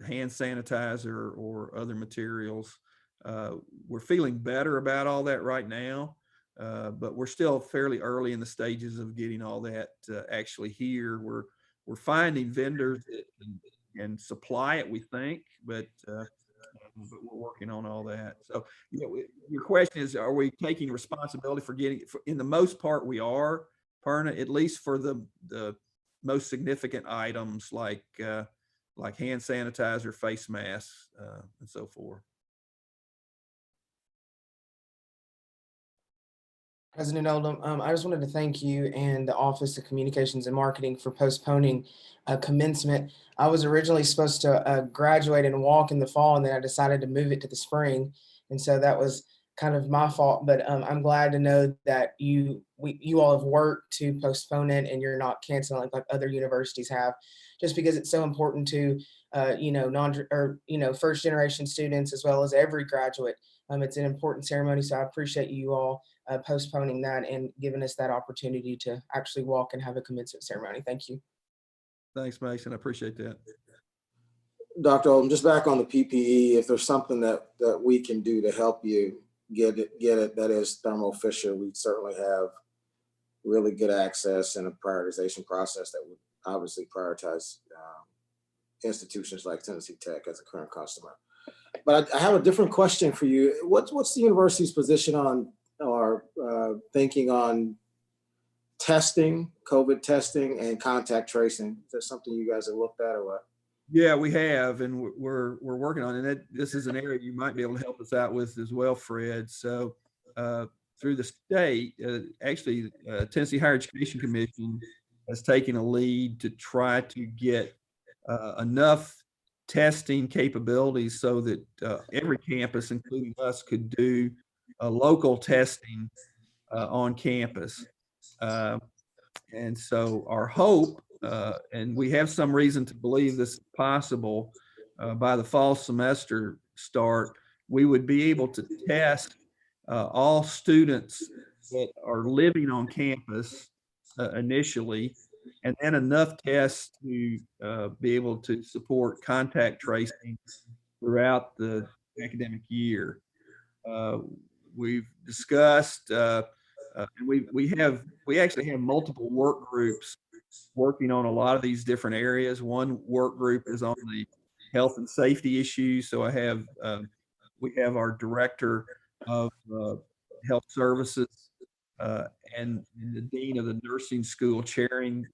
hand sanitizer or other materials. We're feeling better about all that right now, but we're still fairly early in the stages of getting all that actually here. We're finding vendors that can supply it, we think, but we're working on all that. So, you know, your question is, are we taking responsibility for getting it? In the most part, we are, Perna, at least for the most significant items like hand sanitizer, face masks, and so forth. President Oldham, I just wanted to thank you and the Office of Communications and Marketing for postponing commencement. I was originally supposed to graduate and walk in the fall, and then I decided to move it to the spring. And so that was kind of my fault, but I'm glad to know that you all have worked to postpone it and you're not canceling like other universities have, just because it's so important to first generation students as well as every graduate. It's an important ceremony, so I appreciate you all postponing that and giving us that opportunity to actually walk and have a commencement ceremony. Thank you. Thanks, Mason. I appreciate that. Dr. Oldham, just back on the PPE, if there's something that we can do to help you get it, that is Thermo Fisher, we certainly have really good access and a prioritization process that would obviously prioritize institutions like Tennessee Tech as a current customer. But I have a different question for you. What's the university's position on or thinking on testing, COVID testing and contact tracing? Is that something you guys have looked at or what? Yeah, we have, and we're working on it. This is an area you might be able to help us out with as well, Fred. So through the state, Tennessee Higher Education Commission has taken a lead to try to get enough testing capabilities so that every campus, including us, could do local testing on campus. And so our hope, and we have some reason to believe this is possible, by the fall semester start, we would be able to test all students that are living on campus initially, and then enough tests to be able to support contact tracing throughout the academic year. We've discussed, and we actually have multiple work groups working on a lot of these different areas. One work group is on the health and safety issues. So we have our director of health services and the dean of the nursing school chairing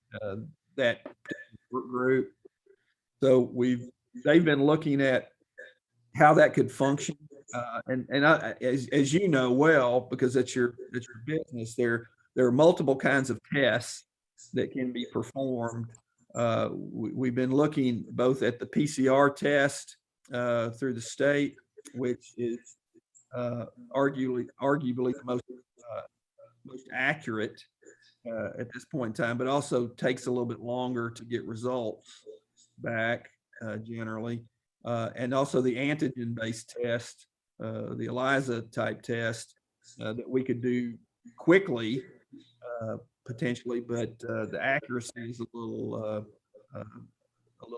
that work group. So they've been looking at how that could function. As you know well, because it's your business, there are multiple kinds of tests that can be performed. We've been looking both at the PCR test through the state, which is arguably the most accurate at this point in time, but also takes a little bit longer to get results back generally. And also the antigen-based test, the ELISA type test that we could do quickly, potentially, but the accuracy is a little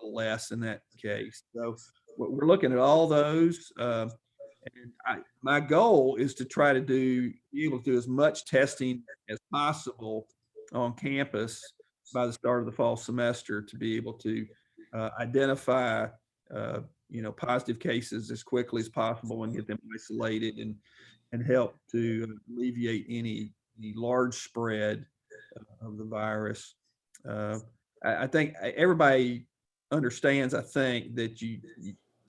less in that case. So we're looking at all those. And my goal is to try to be able to do as much testing as possible on campus by the start of the fall semester to be able to identify positive cases as quickly as possible and get them isolated and help to alleviate any large spread of the virus. I think everybody understands, I think, that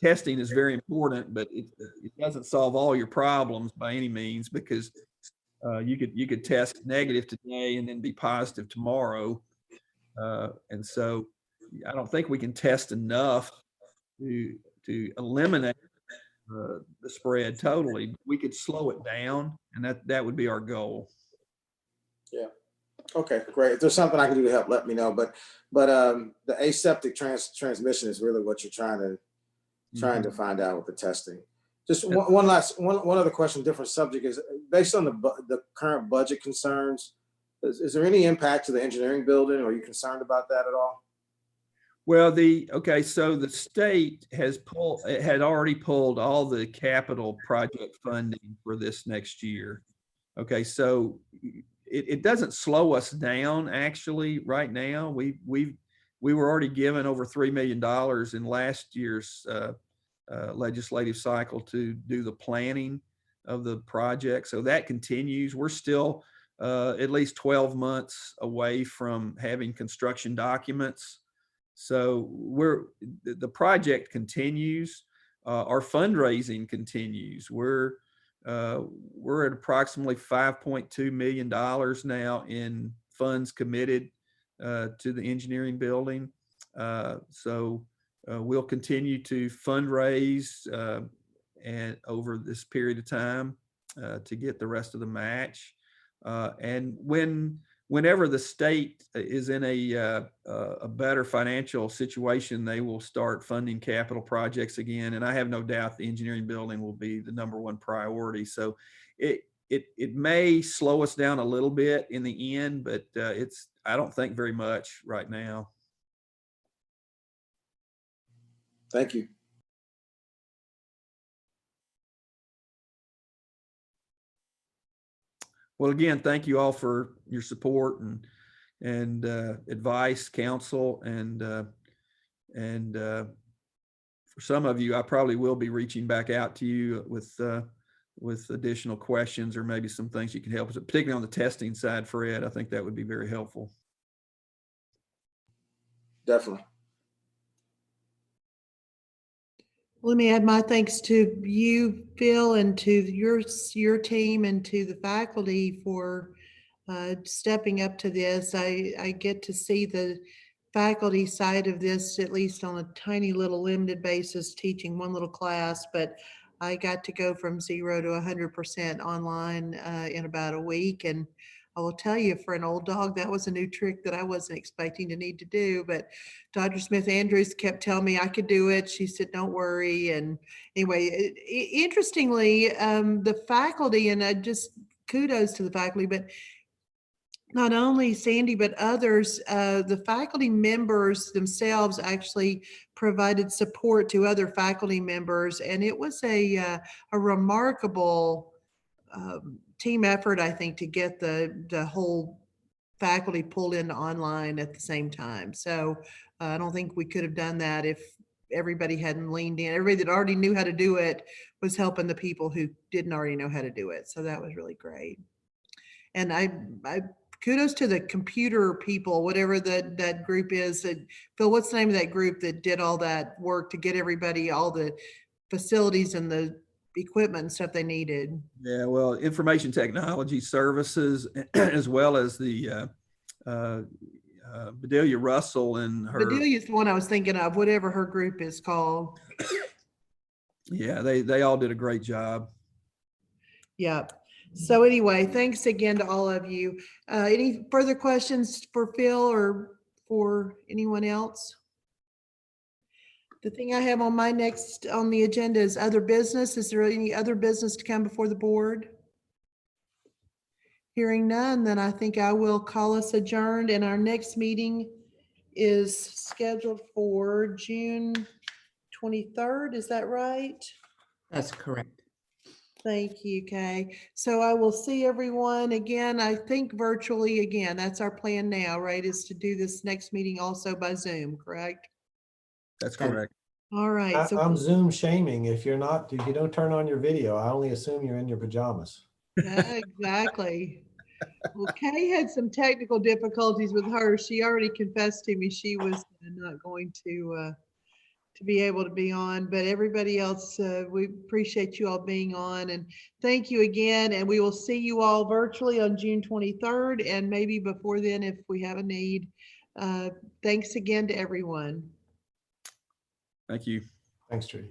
testing is very important, but it doesn't solve all your problems by any means, because you could test negative today and then be positive tomorrow. And so I don't think we can test enough to eliminate the spread totally. We could slow it down, and that would be our goal. Yeah. Okay, great. If there's something I can do to help, let me know. But the aseptic transmission is really what you're trying to find out with the testing. Just one other question, different subject, is based on the current budget concerns, is there any impact to the engineering building? Are you concerned about that at all? Well, so the state had already pulled all the capital project funding for this next year. Okay, so it doesn't slow us down actually right now. We were already given over $3 million in last year's legislative cycle to do the planning of the project. So that continues. We're still at least 12 months away from having construction documents. So the project continues. Our fundraising continues. We're at approximately $5.2 million now in funds committed to the engineering building. So we'll continue to fundraise and over this period of time. to get the rest of the match. And whenever the state is in a better financial situation, they will start funding capital projects again. And I have no doubt the engineering building will be the #1 priority. So it may slow us down a little bit in the end, but I don't think very much right now. Thank you. Well, again, thank you all for your support and advice, counsel, and for some of you, I probably will be reaching back out to you with additional questions or maybe some things you can help us, particularly on the testing side, Fred. I think that would be very helpful. Definitely. Let me add my thanks to you, Phil, and to your team and to the faculty for stepping up to this. I get to see the faculty side of this, at least on a tiny little limited basis, teaching one little class, but I got to go from 0 to 100% online in about a week. And I will tell you, for an old dog, that was a new trick that I wasn't expecting to need to do. But Dr. Smith Andrews kept telling me I could do it. She said, don't worry. And anyway, interestingly, the faculty, and I just kudos to the faculty, but not only Sandy, but others, the faculty members themselves actually provided support to other faculty members. And it was a remarkable team effort, I think, to get the whole faculty pulled into online at the same time. So I don't think we could have done that if everybody hadn't leaned in. Everybody that already knew how to do it was helping the people who didn't already know how to do it. So that was really great. And I kudos to the computer people, whatever that group is. Phil, what's the name of that group that did all that work to get everybody all the facilities and the equipment and stuff they needed? Yeah, well, information technology services, as well as the Bedelia Russell and her. Bedelia is the one I was thinking of, whatever her group is called. Yeah, they all did a great job. Yeah. So anyway, thanks again to all of you. Any further questions for Phil or for anyone else? The thing I have on my next on the agenda is other business. Is there any other business to come before the board? Hearing none, then I think I will call us adjourned, and our next meeting is scheduled for June 23rd. Is that right? That's correct. Thank you, Kay. So I will see everyone again, I think virtually again. That's our plan now, right? Is to do this next meeting also by Zoom, correct? That's correct. All right. So I'm Zoom shaming. If you don't turn on your video, I only assume you're in your pajamas. exactly. Well, Kay had some technical difficulties with her. She already confessed to me she was not going to be able to be on, but everybody else, we appreciate you all being on, and thank you again. And we will see you all virtually on June 23rd, and maybe before then if we have a need. Thanks again to everyone. Thank you. Thanks, Trudy.